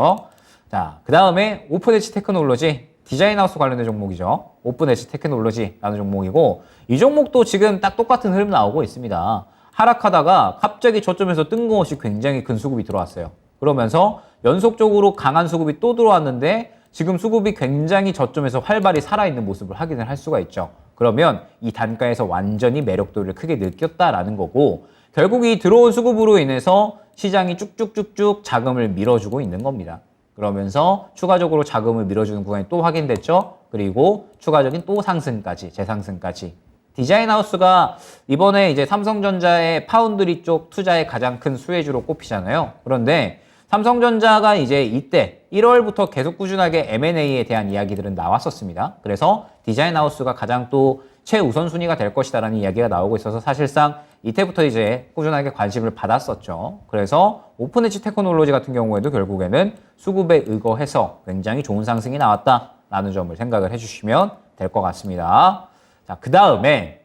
자, 그 다음에 오픈 엣지 테크놀로지, 디자인하우스 관련된 종목이죠. 오픈 엣지 테크놀로지라는 종목이고 이 종목도 지금 딱 똑같은 흐름 나오고 있습니다. 하락하다가 갑자기 저점에서 뜬금없이 굉장히 큰 수급이 들어왔어요. 그러면서 연속적으로 강한 수급이 또 들어왔는데 지금 수급이 굉장히 저점에서 활발히 살아있는 모습을 확인을 할 수가 있죠. 그러면 이 단가에서 완전히 매력도를 크게 느꼈다라는 거고 결국 이 들어온 수급으로 인해서 시장이 쭉쭉쭉쭉 자금을 밀어주고 있는 겁니다. 그러면서 추가적으로 자금을 밀어주는 구간이 또 확인됐죠. 그리고 추가적인 또 상승까지, 재상승까지. 디자인하우스가 이번에 이제 삼성전자의 파운드리 쪽 투자의 가장 큰 수혜주로 꼽히잖아요. 그런데 삼성전자가 이제 이때 1월부터 계속 꾸준하게 M&A에 대한 이야기들은 나왔었습니다. 그래서 디자인하우스가 가장 또 최우선순위가 될 것이다라는 이야기가 나오고 있어서 사실상 이때부터 이제 꾸준하게 관심을 받았었죠. 그래서 오픈엣지 테크놀로지 같은 경우에도 결국에는 수급에 의거해서 굉장히 좋은 상승이 나왔다라는 점을 생각을 해주시면 될 것 같습니다. 자, 그 다음에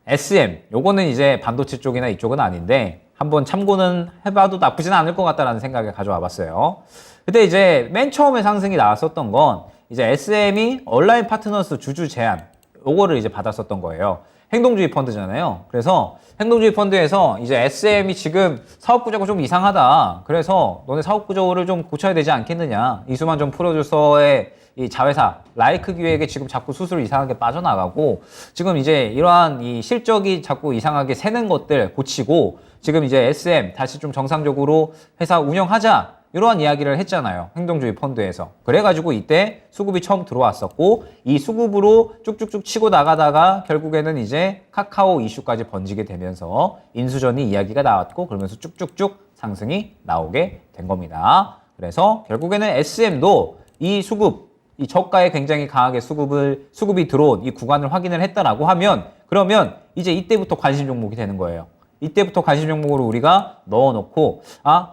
SM, 요거는 이제 반도체 쪽이나 이쪽은 아닌데 한번 참고는 해봐도 나쁘진 않을 것 같다라는 생각을 가져와 봤어요. 그때 이제 맨 처음에 상승이 나왔었던 건 이제 SM이 온라인 파트너스 주주 제안, 요거를 이제 받았었던 거예요. 행동주의 펀드잖아요. 그래서 행동주의 펀드에서 이제 SM이 지금 사업 구조가 좀 이상하다. 그래서 너네 사업 구조를 좀 고쳐야 되지 않겠느냐. 이수만 프로듀서의 이 자회사 라이크 기획에 지금 자꾸 수수료 이상하게 빠져나가고 지금 이제 이러한 이 실적이 자꾸 이상하게 새는 것들 고치고 지금 이제 SM 다시 좀 정상적으로 회사 운영하자 이러한 이야기를 했잖아요. 행동주의 펀드에서. 그래가지고 이때 수급이 처음 들어왔었고 이 수급으로 쭉쭉쭉 치고 나가다가 결국에는 이제 카카오 이슈까지 번지게 되면서 인수전이 이야기가 나왔고 그러면서 쭉쭉쭉 상승이 나오게 된 겁니다. 그래서 결국에는 SM도 이 수급 이 저가에 굉장히 강하게 수급이 들어온 이 구간을 확인을 했다라고 하면 그러면 이제 이때부터 관심 종목이 되는 거예요. 이때부터 관심 종목으로 우리가 넣어놓고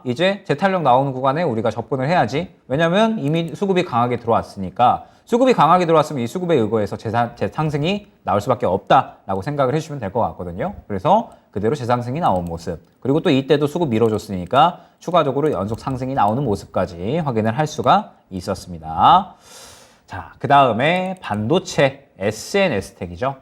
이제 재탄력 나오는 구간에 우리가 접근을 해야지. 왜냐면 이미 수급이 강하게 들어왔으니까 수급이 강하게 들어왔으면 이 수급에 의거해서 재상승이 나올 수밖에 없다라고 생각을 해주시면 될 것 같거든요. 그래서 그대로 재상승이 나온 모습 그리고 또 이때도 수급 밀어줬으니까 추가적으로 연속 상승이 나오는 모습까지 확인을 할 수가 있었습니다. 자, 그 다음에 반도체 SNS텍이죠.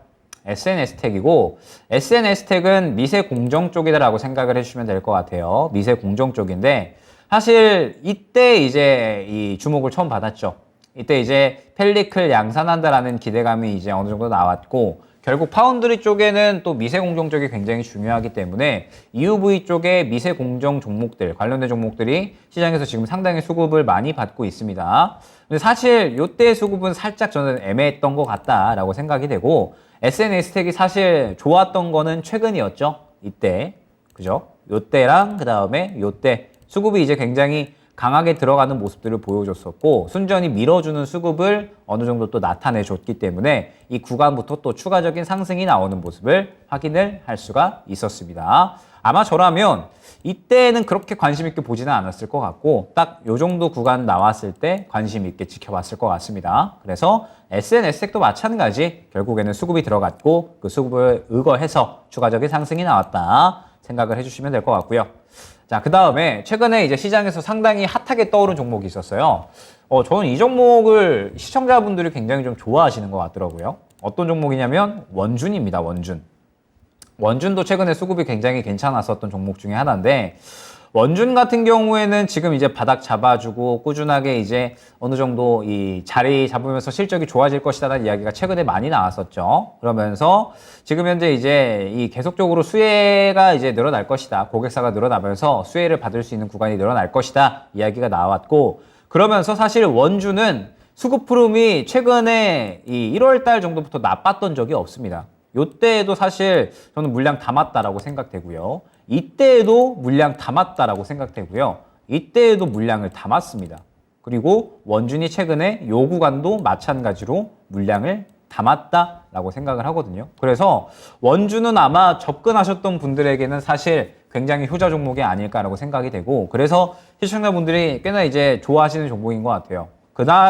SNS텍이고 SNS텍은 미세 공정 쪽이다라고 생각을 해주시면 될 것 같아요. 미세 공정 쪽인데 사실 이때 이제 이 주목을 처음 받았죠. 이때 이제 펠리클 양산한다라는 기대감이 이제 어느 정도 나왔고 결국 파운드리 쪽에는 또 미세 공정 쪽이 굉장히 중요하기 때문에 EUV 쪽의 미세 공정 종목들 관련된 종목들이 시장에서 지금 상당히 수급을 많이 받고 있습니다. 근데 사실 이때 수급은 살짝 저는 애매했던 것 같다라고 생각이 되고 SNS텍이 사실 좋았던 거는 최근이었죠. 이때 그죠? 요때랑 그 다음에 요때 수급이 이제 굉장히 강하게 들어가는 모습들을 보여줬었고 순전히 밀어주는 수급을 어느 정도 또 나타내줬기 때문에 이 구간부터 또 추가적인 상승이 나오는 모습을 확인을 할 수가 있었습니다. 아마 저라면 이때는 그렇게 관심 있게 보지는 않았을 것 같고 딱 요 정도 구간 나왔을 때 관심 있게 지켜봤을 것 같습니다. 그래서 SNS텍도 마찬가지 결국에는 수급이 들어갔고 그 수급을 의거해서 추가적인 상승이 나왔다 생각을 해주시면 될 것 같고요. 자, 그 다음에 최근에 이제 시장에서 상당히 핫하게 떠오른 종목이 있었어요. 저는 이 종목을 시청자분들이 굉장히 좀 좋아하시는 것 같더라고요. 어떤 종목이냐면 원준입니다. 원준. 원준도 최근에 수급이 굉장히 괜찮았었던 종목 중에 하나인데 원준 같은 경우에는 지금 이제 바닥 잡아주고 꾸준하게 이제 어느 정도 이 자리 잡으면서 실적이 좋아질 것이다라는 이야기가 최근에 많이 나왔었죠. 그러면서 지금 현재 이제 이 계속적으로 수혜가 이제 늘어날 것이다. 고객사가 늘어나면서 수혜를 받을 수 있는 구간이 늘어날 것이다. 이야기가 나왔고 그러면서 사실 원준은 수급 흐름이 최근에 이 1월 달 정도부터 나빴던 적이 없습니다. 요때에도 사실 저는 물량 담았다라고 생각되고요. 이때에도 물량 담았다라고 생각되고요. 이때에도 물량을 담았습니다. 그리고 원준이 최근에 요 구간도 마찬가지로 물량을 담았다라고 생각을 하거든요. 그래서 원준은 아마 접근하셨던 분들에게는 사실 굉장히 효자 종목이 아닐까라고 생각이 되고 그래서 시청자분들이 꽤나 이제 좋아하시는 종목인 것 같아요.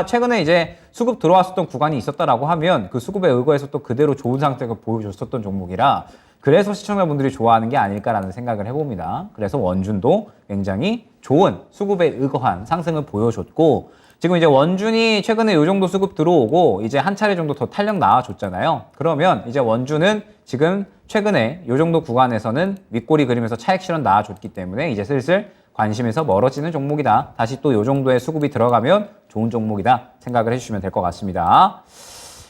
최근에 이제 수급 들어왔었던 구간이 있었다라고 하면 그 수급에 의거해서 또 그대로 좋은 상태가 보여줬었던 종목이라 그래서 시청자분들이 좋아하는 게 아닐까라는 생각을 해봅니다. 그래서 원준도 굉장히 좋은 수급에 의거한 상승을 보여줬고 지금 이제 원준이 최근에 이 정도 수급 들어오고 이제 한 차례 정도 더 탄력 나와줬잖아요. 그러면 이제 원준은 지금 최근에 이 정도 구간에서는 윗꼬리 그리면서 차익 실현 나와줬기 때문에 이제 슬슬 관심에서 멀어지는 종목이다. 다시 또 이 정도의 수급이 들어가면 좋은 종목이다 생각을 해주시면 될 것 같습니다.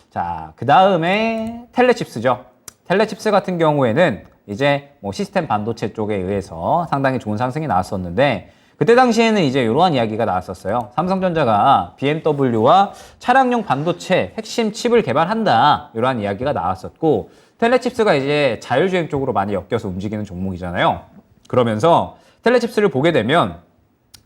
자, 그 다음에 텔레칩스죠. 텔레칩스 같은 경우에는 이제 뭐 시스템 반도체 쪽에 의해서 상당히 좋은 상승이 나왔었는데 그때 당시에는 이제 이러한 이야기가 나왔었어요. 삼성전자가 BMW와 차량용 반도체 핵심 칩을 개발한다. 이러한 이야기가 나왔었고, 텔레칩스가 이제 자율주행 쪽으로 많이 엮여서 움직이는 종목이잖아요. 그러면서 텔레칩스를 보게 되면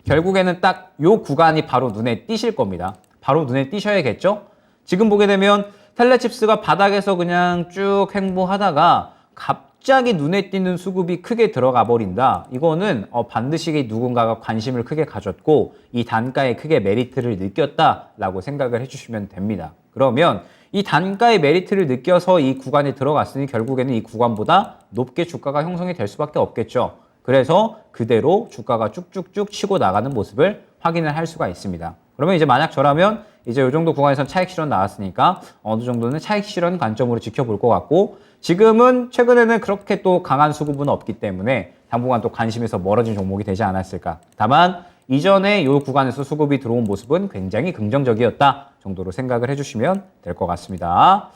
결국에는 딱 요 구간이 바로 눈에 띄실 겁니다. 바로 눈에 띄셔야겠죠? 지금 보게 되면 텔레칩스가 바닥에서 그냥 쭉 횡보하다가 갑자기 눈에 띄는 수급이 크게 들어가 버린다. 이거는 반드시 누군가가 관심을 크게 가졌고 이 단가에 크게 메리트를 느꼈다라고 생각을 해주시면 됩니다. 그러면 이 단가의 메리트를 느껴서 이 구간에 들어갔으니 결국에는 이 구간보다 높게 주가가 형성이 될 수밖에 없겠죠. 그래서 그대로 주가가 쭉쭉쭉 치고 나가는 모습을 확인을 할 수가 있습니다. 그러면 이제 만약 저라면 이제 이 정도 구간에선 차익 실현 나왔으니까 어느 정도는 차익 실현 관점으로 지켜볼 것 같고, 지금은 최근에는 그렇게 또 강한 수급은 없기 때문에 당분간 또 관심에서 멀어진 종목이 되지 않았을까. 다만 이전에 이 구간에서 수급이 들어온 모습은 굉장히 긍정적이었다 정도로 생각을 해주시면 될 것 같습니다.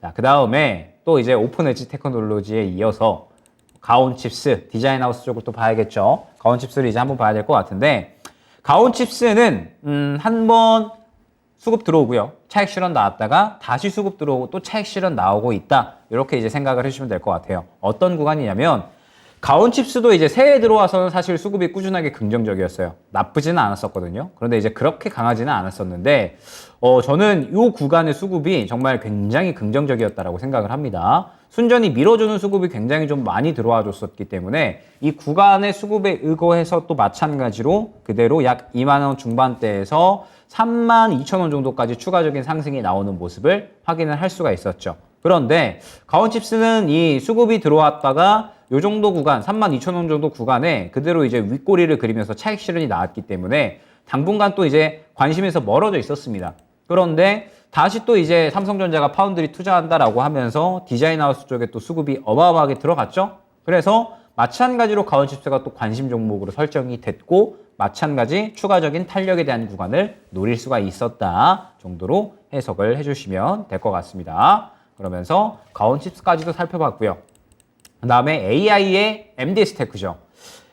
자, 그 다음에 또 이제 오픈 엣지 테크놀로지에 이어서 가온칩스, 디자인하우스 쪽을 또 봐야겠죠. 가온칩스를 이제 한번 봐야 될 것 같은데, 가온칩스는 한번 수급 들어오고요. 차익 실현 나왔다가 다시 수급 들어오고 또 차익 실현 나오고 있다. 이렇게 이제 생각을 해주시면 될 것 같아요. 어떤 구간이냐면 가온칩스도 이제 새해 들어와서는 사실 수급이 꾸준하게 긍정적이었어요. 나쁘지는 않았었거든요. 그런데 이제 그렇게 강하지는 않았었는데 저는 이 구간의 수급이 정말 굉장히 긍정적이었다라고 생각을 합니다. 순전히 밀어주는 수급이 굉장히 좀 많이 들어와 줬었기 때문에 이 구간의 수급에 의거해서 또 마찬가지로 그대로 약 2만 원 중반대에서 3만 2천 원 정도까지 추가적인 상승이 나오는 모습을 확인을 할 수가 있었죠. 그런데 가온칩스는 이 수급이 들어왔다가 요 정도 구간, 3만 2천 원 정도 구간에 그대로 이제 윗꼬리를 그리면서 차익 실현이 나왔기 때문에 당분간 또 이제 관심에서 멀어져 있었습니다. 그런데 다시 또 이제 삼성전자가 파운드리 투자한다라고 하면서 디자인하우스 쪽에 또 수급이 어마어마하게 들어갔죠. 그래서 마찬가지로 가온칩스가 또 관심 종목으로 설정이 됐고 마찬가지 추가적인 탄력에 대한 구간을 노릴 수가 있었다 정도로 해석을 해주시면 될 것 같습니다. 그러면서 가온칩스까지도 살펴봤고요. 그 다음에 AI의 MDS테크죠.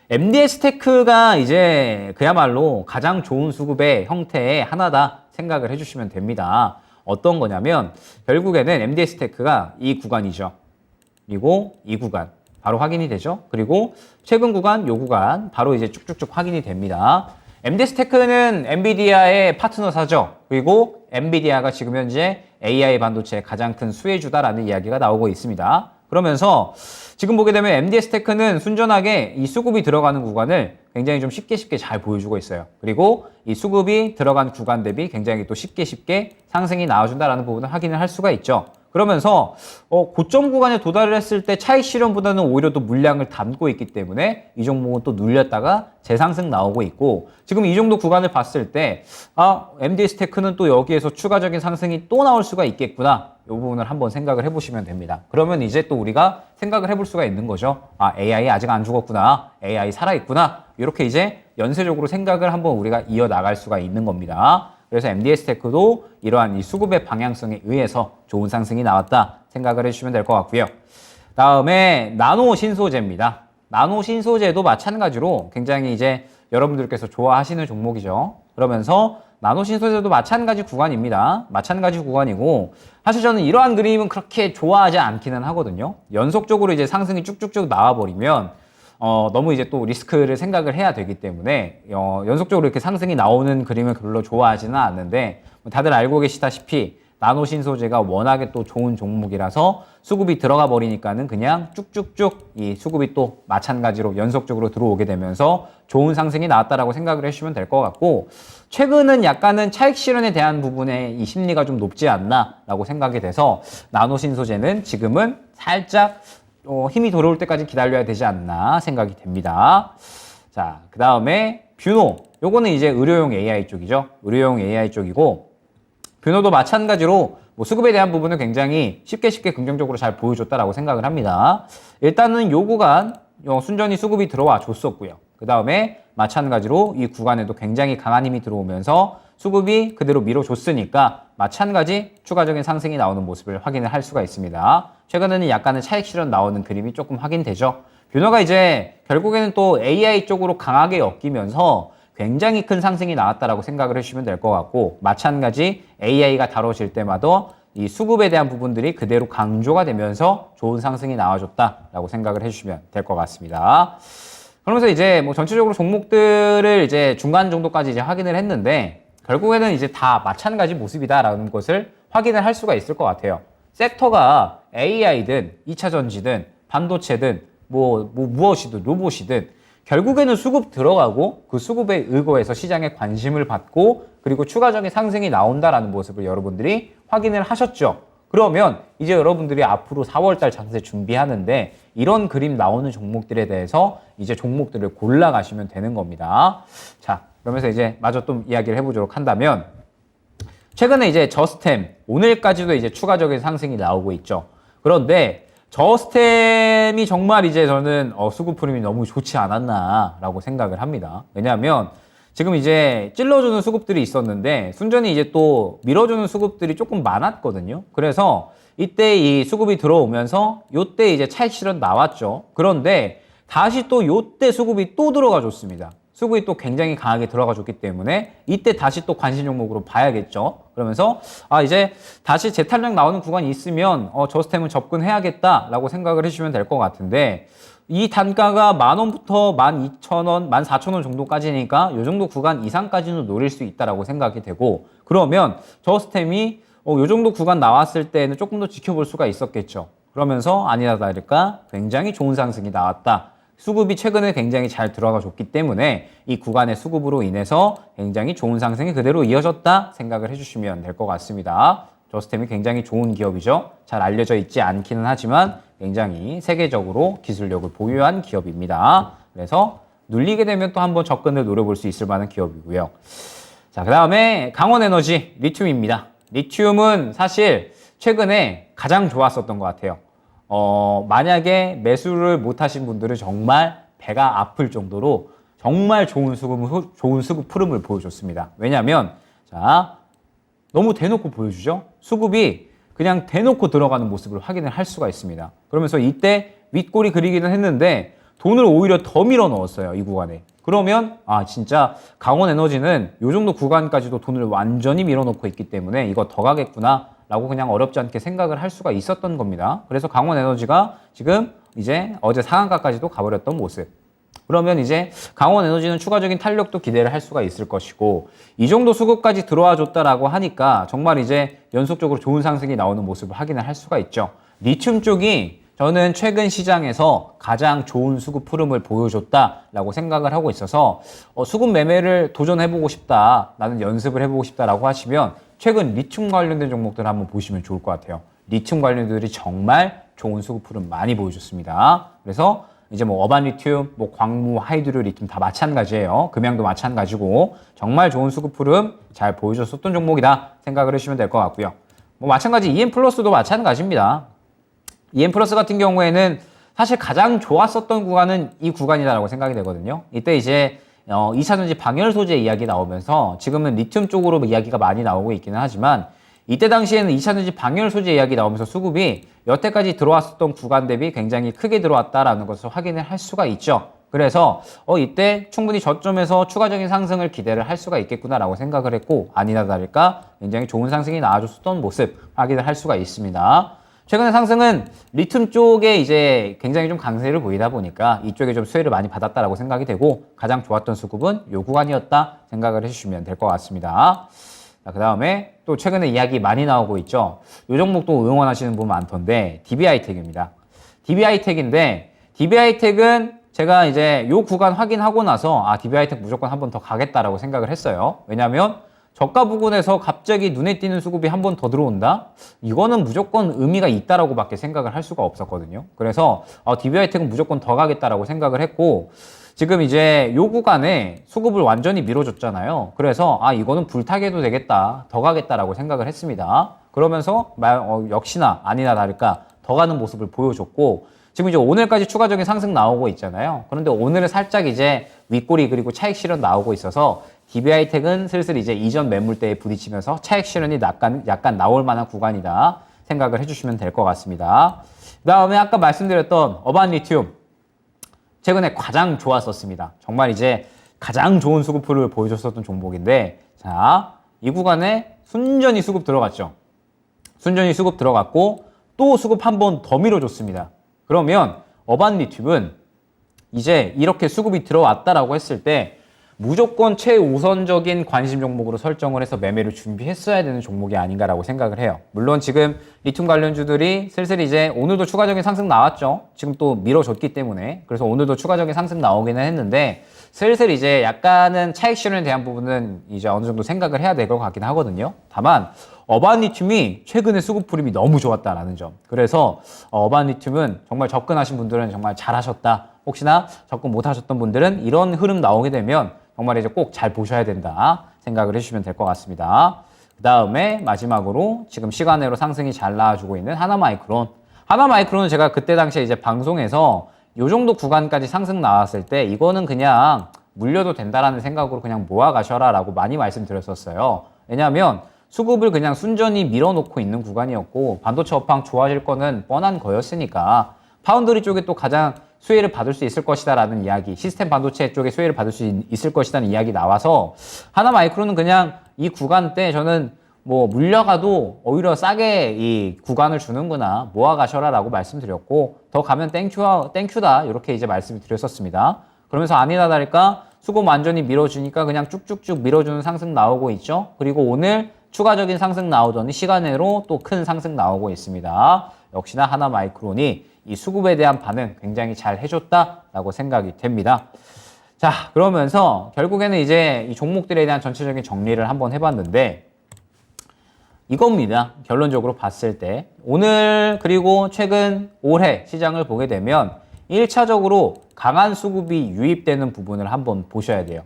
MDS테크가 이제 그야말로 가장 좋은 수급의 형태의 하나다 생각을 해주시면 됩니다. 어떤 거냐면 결국에는 MDS테크가 이 구간이죠. 그리고 이 구간 바로 확인이 되죠. 그리고 최근 구간, 요 구간 바로 이제 쭉쭉쭉 확인이 됩니다. MD스테크는 엔비디아의 파트너사죠. 그리고 엔비디아가 지금 현재 AI 반도체의 가장 큰 수혜주다라는 이야기가 나오고 있습니다. 그러면서 지금 보게 되면 MD스테크는 순전하게 이 수급이 들어가는 구간을 굉장히 좀 쉽게 잘 보여주고 있어요. 그리고 이 수급이 들어간 구간 대비 굉장히 또 쉽게 상승이 나와준다라는 부분을 확인을 할 수가 있죠. 그러면서 고점 구간에 도달을 했을 때 차익 실현보다는 오히려 또 물량을 담고 있기 때문에 이 종목은 또 눌렸다가 재상승 나오고 있고, 지금 이 정도 구간을 봤을 때 MD스테크는 또 여기에서 추가적인 상승이 또 나올 수가 있겠구나, 이 부분을 한번 생각을 해보시면 됩니다. 그러면 이제 또 우리가 생각을 해볼 수가 있는 거죠. AI 아직 안 죽었구나, AI 살아있구나, 이렇게 이제 연쇄적으로 생각을 한번 우리가 이어나갈 수가 있는 겁니다. 그래서 MD스테크도 이러한 이 수급의 방향성에 의해서 좋은 상승이 나왔다 생각을 해주시면 될 것 같고요. 다음에 나노 신소재입니다. 나노 신소재도 마찬가지로 굉장히 이제 여러분들께서 좋아하시는 종목이죠. 그러면서 나노 신소재도 마찬가지 구간입니다. 마찬가지 구간이고, 사실 저는 이러한 그림은 그렇게 좋아하지 않기는 하거든요. 연속적으로 이제 상승이 쭉쭉쭉 나와버리면 너무 이제 또 리스크를 생각을 해야 되기 때문에 연속적으로 이렇게 상승이 나오는 그림을 별로 좋아하지는 않는데, 다들 알고 계시다시피 나노 신소재가 워낙에 또 좋은 종목이라서 수급이 들어가 버리니까는 그냥 쭉쭉쭉 이 수급이 또 마찬가지로 연속적으로 들어오게 되면서 좋은 상승이 나왔다라고 생각을 해주시면 될 것 같고, 최근은 약간은 차익 실현에 대한 부분에 이 심리가 좀 높지 않나라고 생각이 돼서 나노 신소재는 지금은 살짝 힘이 돌아올 때까지 기다려야 되지 않나 생각이 됩니다. 자, 그 다음에 뷰노. 요거는 이제 의료용 AI 쪽이죠. 의료용 AI 쪽이고, 뷰노도 마찬가지로 뭐 수급에 대한 부분은 굉장히 쉽게 긍정적으로 잘 보여줬다라고 생각을 합니다. 일단은 요 구간 순전히 수급이 들어와 줬었고요. 그 다음에 마찬가지로 이 구간에도 굉장히 강한 힘이 들어오면서 수급이 그대로 밀어줬으니까 마찬가지 추가적인 상승이 나오는 모습을 확인을 할 수가 있습니다. 최근에는 약간의 차익 실현 나오는 그림이 조금 확인되죠. 뷰너가 이제 결국에는 또 AI 쪽으로 강하게 엮이면서 굉장히 큰 상승이 나왔다라고 생각을 해주시면 될 것 같고, 마찬가지 AI가 다뤄질 때마다 이 수급에 대한 부분들이 그대로 강조가 되면서 좋은 상승이 나와줬다라고 생각을 해주시면 될 것 같습니다. 그러면서 이제 뭐 전체적으로 종목들을 이제 중간 정도까지 이제 확인을 했는데, 결국에는 이제 다 마찬가지 모습이다라는 것을 확인을 할 수가 있을 것 같아요. 섹터가 AI든 2차 전지든 반도체든 무엇이든 로봇이든 결국에는 수급 들어가고 그 수급에 의거해서 시장에 관심을 받고 그리고 추가적인 상승이 나온다라는 모습을 여러분들이 확인을 하셨죠. 그러면 이제 여러분들이 앞으로 4월달 장세 준비하는데 이런 그림 나오는 종목들에 대해서 이제 종목들을 골라가시면 되는 겁니다. 자, 그러면서 이제 마저 또 이야기를 해보도록 한다면, 최근에 이제 저스템, 오늘까지도 이제 추가적인 상승이 나오고 있죠. 그런데 저스템이 정말 이제 저는 수급 흐름이 너무 좋지 않았나라고 생각을 합니다. 왜냐하면 지금 이제 찔러주는 수급들이 있었는데 순전히 이제 또 밀어주는 수급들이 조금 많았거든요. 그래서 이때 이 수급이 들어오면서 요때 이제 차익 실현 나왔죠. 그런데 다시 또 요때 수급이 또 들어가 줬습니다. 수급이 또 굉장히 강하게 들어가 줬기 때문에 이때 다시 또 관심 종목으로 봐야겠죠. 그러면서 이제 다시 재탄력 나오는 구간이 있으면 저스템은 접근해야겠다라고 생각을 해주시면 될 것 같은데, 이 단가가 10,000원부터 12,000원, 14,000원 정도까지니까 이 정도 구간 이상까지는 노릴 수 있다라고 생각이 되고, 그러면 저스템이 이 정도 구간 나왔을 때는 조금 더 지켜볼 수가 있었겠죠. 그러면서 아니나 다를까 굉장히 좋은 상승이 나왔다. 수급이 최근에 굉장히 잘 들어가 줬기 때문에 이 구간의 수급으로 인해서 굉장히 좋은 상승이 그대로 이어졌다 생각을 해주시면 될 것 같습니다. 저스템이 굉장히 좋은 기업이죠. 잘 알려져 있지 않기는 하지만 굉장히 세계적으로 기술력을 보유한 기업입니다. 그래서 눌리게 되면 또 한번 접근을 노려볼 수 있을 만한 기업이고요. 자, 그 다음에 강원에너지 리튬입니다. 리튬은 사실 최근에 가장 좋았었던 것 같아요. 만약에 매수를 못 하신 분들은 정말 배가 아플 정도로 정말 좋은 수급 흐름을 보여줬습니다. 왜냐면, 자, 너무 대놓고 보여주죠? 수급이 그냥 대놓고 들어가는 모습을 확인을 할 수가 있습니다. 그러면서 이때 윗골이 그리기는 했는데 돈을 오히려 더 밀어 넣었어요, 이 구간에. 그러면, 진짜 강원에너지는 이 정도 구간까지도 돈을 완전히 밀어 넣고 있기 때문에 이거 더 가겠구나 라고 그냥 어렵지 않게 생각을 할 수가 있었던 겁니다. 그래서 강원에너지가 지금 이제 어제 상한가까지도 가버렸던 모습. 그러면 이제 강원에너지는 추가적인 탄력도 기대를 할 수가 있을 것이고, 이 정도 수급까지 들어와 줬다라고 하니까 정말 이제 연속적으로 좋은 상승이 나오는 모습을 확인을 할 수가 있죠. 리튬 쪽이 저는 최근 시장에서 가장 좋은 수급 흐름을 보여줬다라고 생각을 하고 있어서 수급 매매를 도전해보고 싶다, 나는 연습을 해보고 싶다라고 하시면 최근 리튬 관련된 종목들 한번 보시면 좋을 것 같아요. 리튬 관련들이 정말 좋은 수급 흐름 많이 보여줬습니다. 그래서 이제 뭐 어반 리튬, 뭐 광무, 하이드로 리튬 다 마찬가지예요. 금양도 마찬가지고 정말 좋은 수급 흐름 잘 보여줬었던 종목이다 생각을 해주시면 될 것 같고요. 뭐 마찬가지 EM플러스도 마찬가지입니다. EM플러스 같은 경우에는 사실 가장 좋았었던 구간은 이 구간이다라고 생각이 되거든요. 이때 이제 2차전지 방열 소재 이야기 나오면서 지금은 리튬 쪽으로 이야기가 많이 나오고 있기는 하지만, 이때 당시에는 2차전지 방열 소재 이야기 나오면서 수급이 여태까지 들어왔었던 구간 대비 굉장히 크게 들어왔다라는 것을 확인을 할 수가 있죠. 그래서 이때 충분히 저점에서 추가적인 상승을 기대를 할 수가 있겠구나라고 생각을 했고, 아니나 다를까 굉장히 좋은 상승이 나와줬었던 모습 확인을 할 수가 있습니다. 최근의 상승은 리튬 쪽에 이제 굉장히 좀 강세를 보이다 보니까 이쪽에 좀 수혜를 많이 받았다라고 생각이 되고, 가장 좋았던 수급은 요 구간이었다 생각을 해주시면 될 것 같습니다. 자, 그 다음에 또 최근에 이야기 많이 나오고 있죠. 요 종목도 응원하시는 분 많던데 DB하이텍입니다. DB하이텍인데 DB하이텍은 제가 이제 요 구간 확인하고 나서 DB하이텍 무조건 한 번 더 가겠다라고 생각을 했어요. 왜냐하면 저가 부근에서 갑자기 눈에 띄는 수급이 한 번 더 들어온다? 이거는 무조건 의미가 있다라고 밖에 생각을 할 수가 없었거든요. 그래서 DB하이텍은 무조건 더 가겠다라고 생각을 했고, 지금 이제 요 구간에 수급을 완전히 밀어줬잖아요. 그래서 이거는 불타게도 되겠다, 더 가겠다라고 생각을 했습니다. 그러면서 역시나 아니나 다를까 더 가는 모습을 보여줬고, 지금 이제 오늘까지 추가적인 상승 나오고 있잖아요. 그런데 오늘은 살짝 이제 윗꼬리 그리고 차익 실현 나오고 있어서 DB하이텍은 슬슬 이제 이전 매물대에 부딪히면서 차익 실현이 약간 나올 만한 구간이다 생각을 해주시면 될 것 같습니다. 그 다음에 아까 말씀드렸던 어반 리튬. 최근에 가장 좋았었습니다. 정말 이제 가장 좋은 수급풀을 보여줬었던 종목인데, 자, 이 구간에 순전히 수급 들어갔죠. 순전히 수급 들어갔고 또 수급 한 번 더 밀어줬습니다. 그러면 어반리튠은 이제 이렇게 수급이 들어왔다라고 했을 때 무조건 최우선적인 관심 종목으로 설정을 해서 매매를 준비했어야 되는 종목이 아닌가라고 생각을 해요. 물론 지금 리튬 관련주들이 슬슬 이제 오늘도 추가적인 상승 나왔죠. 지금 또 밀어줬기 때문에. 그래서 오늘도 추가적인 상승 나오기는 했는데 슬슬 이제 약간은 차익 실현에 대한 부분은 이제 어느 정도 생각을 해야 될 것 같긴 하거든요. 다만 어반리튬이 최근에 수급 흐름이 너무 좋았다라는 점. 그래서 어반리튬은 정말 접근하신 분들은 정말 잘하셨다. 혹시나 접근 못하셨던 분들은 이런 흐름 나오게 되면 정말 이제 꼭 잘 보셔야 된다 생각을 해주시면 될 것 같습니다. 그 다음에 마지막으로 지금 시간으로 상승이 잘 나와주고 있는 하나마이크론. 하나마이크론은 제가 그때 당시에 이제 방송에서 이 정도 구간까지 상승 나왔을 때 이거는 그냥 물려도 된다라는 생각으로 그냥 모아가셔라 라고 많이 말씀드렸었어요. 왜냐하면 수급을 그냥 순전히 밀어놓고 있는 구간이었고 반도체 업황 좋아질 거는 뻔한 거였으니까 파운드리 쪽에 또 가장 수혜를 받을 수 있을 것이다 라는 이야기, 시스템 반도체 쪽에 수혜를 받을 수 있을 것이라는 이야기 나와서 하나마이크론은 그냥 이 구간 때 저는 뭐 물려가도 오히려 싸게 이 구간을 주는구나, 모아가셔라 라고 말씀드렸고 더 가면 땡큐다 이렇게 이제 말씀을 드렸었습니다. 그러면서 아니나 다를까 수급 완전히 밀어주니까 그냥 쭉쭉쭉 밀어주는 상승 나오고 있죠. 그리고 오늘 추가적인 상승 나오더니 시간으로 또 큰 상승 나오고 있습니다. 역시나 하나마이크론이 이 수급에 대한 반응 굉장히 잘 해줬다라고 생각이 됩니다. 자, 그러면서 결국에는 이제 이 종목들에 대한 전체적인 정리를 한번 해봤는데 이겁니다. 결론적으로 봤을 때 오늘 그리고 최근 올해 시장을 보게 되면 1차적으로 강한 수급이 유입되는 부분을 한번 보셔야 돼요.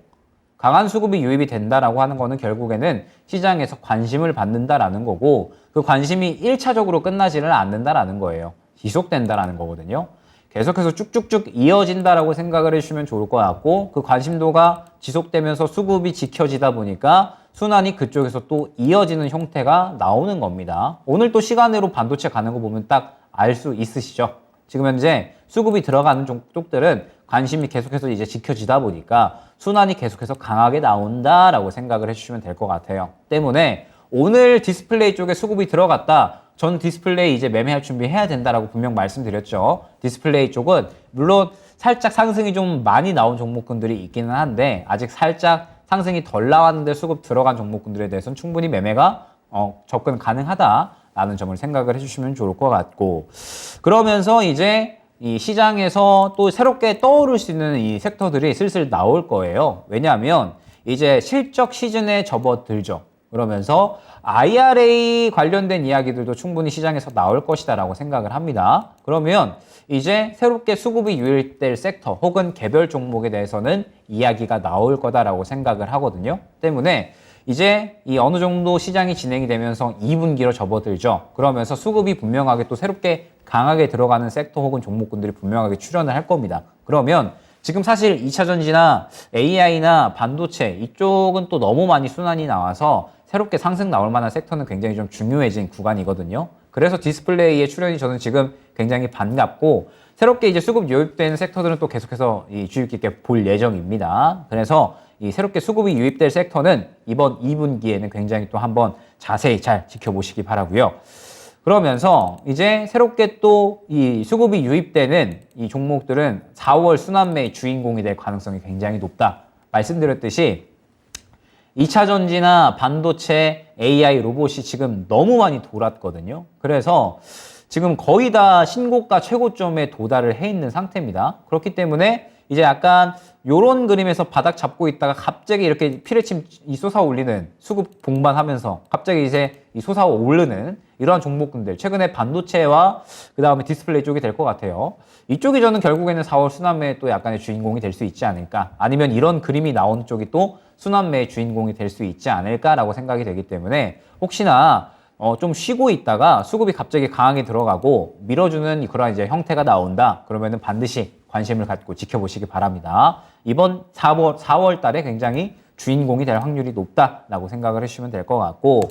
강한 수급이 유입이 된다라고 하는 거는 결국에는 시장에서 관심을 받는다라는 거고 그 관심이 1차적으로 끝나지를 않는다라는 거예요. 지속된다라는 거거든요. 계속해서 쭉쭉쭉 이어진다라고 생각을 해주시면 좋을 것 같고 그 관심도가 지속되면서 수급이 지켜지다 보니까 순환이 그쪽에서 또 이어지는 형태가 나오는 겁니다. 오늘 또 시간으로 반도체 가는 거 보면 딱 알 수 있으시죠? 지금 현재 수급이 들어가는 쪽들은 관심이 계속해서 이제 지켜지다 보니까 순환이 계속해서 강하게 나온다라고 생각을 해주시면 될 것 같아요. 때문에 오늘 디스플레이 쪽에 수급이 들어갔다. 전 디스플레이 이제 매매할 준비해야 된다라고 분명 말씀드렸죠. 디스플레이 쪽은 물론 살짝 상승이 좀 많이 나온 종목군들이 있기는 한데 아직 살짝 상승이 덜 나왔는데 수급 들어간 종목군들에 대해서는 충분히 매매가 접근 가능하다라는 점을 생각을 해주시면 좋을 것 같고 그러면서 이제 이 시장에서 또 새롭게 떠오를 수 있는 이 섹터들이 슬슬 나올 거예요. 왜냐하면 이제 실적 시즌에 접어들죠. 그러면서 IRA 관련된 이야기들도 충분히 시장에서 나올 것이다라고 생각을 합니다. 그러면 이제 새롭게 수급이 유입될 섹터 혹은 개별 종목에 대해서는 이야기가 나올 거다라고 생각을 하거든요. 때문에 이제 이 어느 정도 시장이 진행이 되면서 2분기로 접어들죠. 그러면서 수급이 분명하게 또 새롭게 강하게 들어가는 섹터 혹은 종목군들이 분명하게 출현을 할 겁니다. 그러면 지금 사실 2차전지나 AI나 반도체 이쪽은 또 너무 많이 순환이 나와서 새롭게 상승 나올 만한 섹터는 굉장히 좀 중요해진 구간이거든요. 그래서 디스플레이의 출현이 저는 지금 굉장히 반갑고 새롭게 이제 수급 유입되는 섹터들은 또 계속해서 이 주의 깊게 볼 예정입니다. 그래서 이 새롭게 수급이 유입될 섹터는 이번 2분기에는 굉장히 또 한번 자세히 잘 지켜보시기 바라고요. 그러면서 이제 새롭게 또 이 수급이 유입되는 이 종목들은 4월 순환매의 주인공이 될 가능성이 굉장히 높다. 말씀드렸듯이 2차 전지나 반도체, AI, 로봇이 지금 너무 많이 돌았거든요. 그래서 지금 거의 다 신고가 최고점에 도달을 해 있는 상태입니다. 그렇기 때문에 이제 약간 요런 그림에서 바닥 잡고 있다가 갑자기 이렇게 피레침 솟아올리는 수급 동반하면서 갑자기 이제 솟아오르는 이러한 종목군들 최근에 반도체와 그 다음에 디스플레이 쪽이 될 것 같아요. 이쪽이 저는 결국에는 4월 순환매의 또 약간의 주인공이 될 수 있지 않을까 아니면 이런 그림이 나오는 쪽이 또 순환매의 주인공이 될 수 있지 않을까라고 생각이 되기 때문에 혹시나 좀 쉬고 있다가 수급이 갑자기 강하게 들어가고 밀어주는 그런 이제 형태가 나온다 그러면은 반드시 관심을 갖고 지켜보시기 바랍니다. 이번 4월 달에 굉장히 주인공이 될 확률이 높다라고 생각을 해주시면 될 것 같고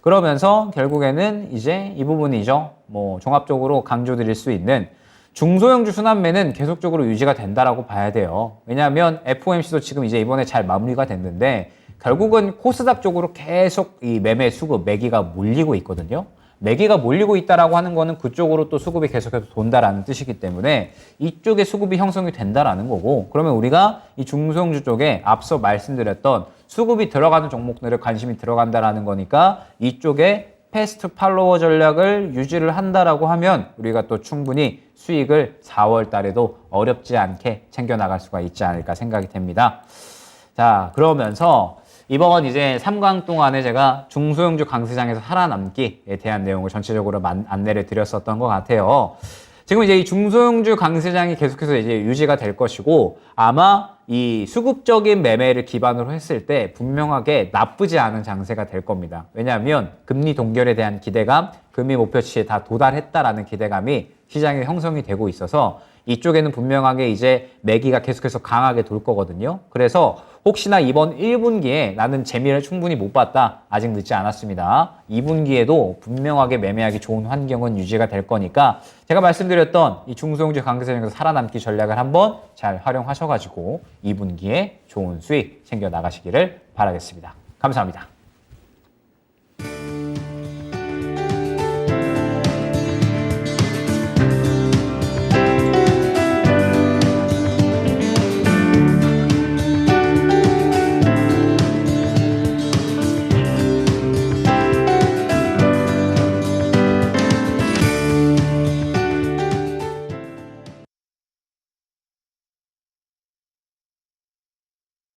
그러면서 결국에는 이제 이 부분이죠. 뭐 종합적으로 강조드릴 수 있는 중소형주 순환매는 계속적으로 유지가 된다라고 봐야 돼요. 왜냐하면 FOMC도 지금 이제 이번에 잘 마무리가 됐는데 결국은 코스닥 쪽으로 계속 이 매매 수급, 매기가 몰리고 있거든요. 매기가 몰리고 있다라고 하는 거는 그쪽으로 또 수급이 계속해서 돈다라는 뜻이기 때문에 이쪽에 수급이 형성이 된다라는 거고, 그러면 우리가 이 중소형주 쪽에 앞서 말씀드렸던 수급이 들어가는 종목들에 관심이 들어간다라는 거니까 이쪽에 패스트 팔로워 전략을 유지를 한다라고 하면 우리가 또 충분히 수익을 4월 달에도 어렵지 않게 챙겨나갈 수가 있지 않을까 생각이 됩니다. 자, 그러면서 이번 이제 3강 동안에 제가 중소형주 강세장에서 살아남기에 대한 내용을 전체적으로 안내를 드렸었던 것 같아요. 지금 이제 이 중소형주 강세장이 계속해서 이제 유지가 될 것이고, 아마 이 수급적인 매매를 기반으로 했을 때 분명하게 나쁘지 않은 장세가 될 겁니다. 왜냐하면 금리 동결에 대한 기대감, 금리 목표치에 다 도달했다라는 기대감이 시장에 형성이 되고 있어서 이쪽에는 분명하게 이제 매기가 계속해서 강하게 돌 거거든요. 그래서 혹시나 이번 1분기에 나는 재미를 충분히 못 봤다. 아직 늦지 않았습니다. 2분기에도 분명하게 매매하기 좋은 환경은 유지가 될 거니까 제가 말씀드렸던 이 중소형주 강세장에서 살아남기 전략을 한번 잘 활용하셔가지고 2분기에 좋은 수익 챙겨 나가시기를 바라겠습니다. 감사합니다.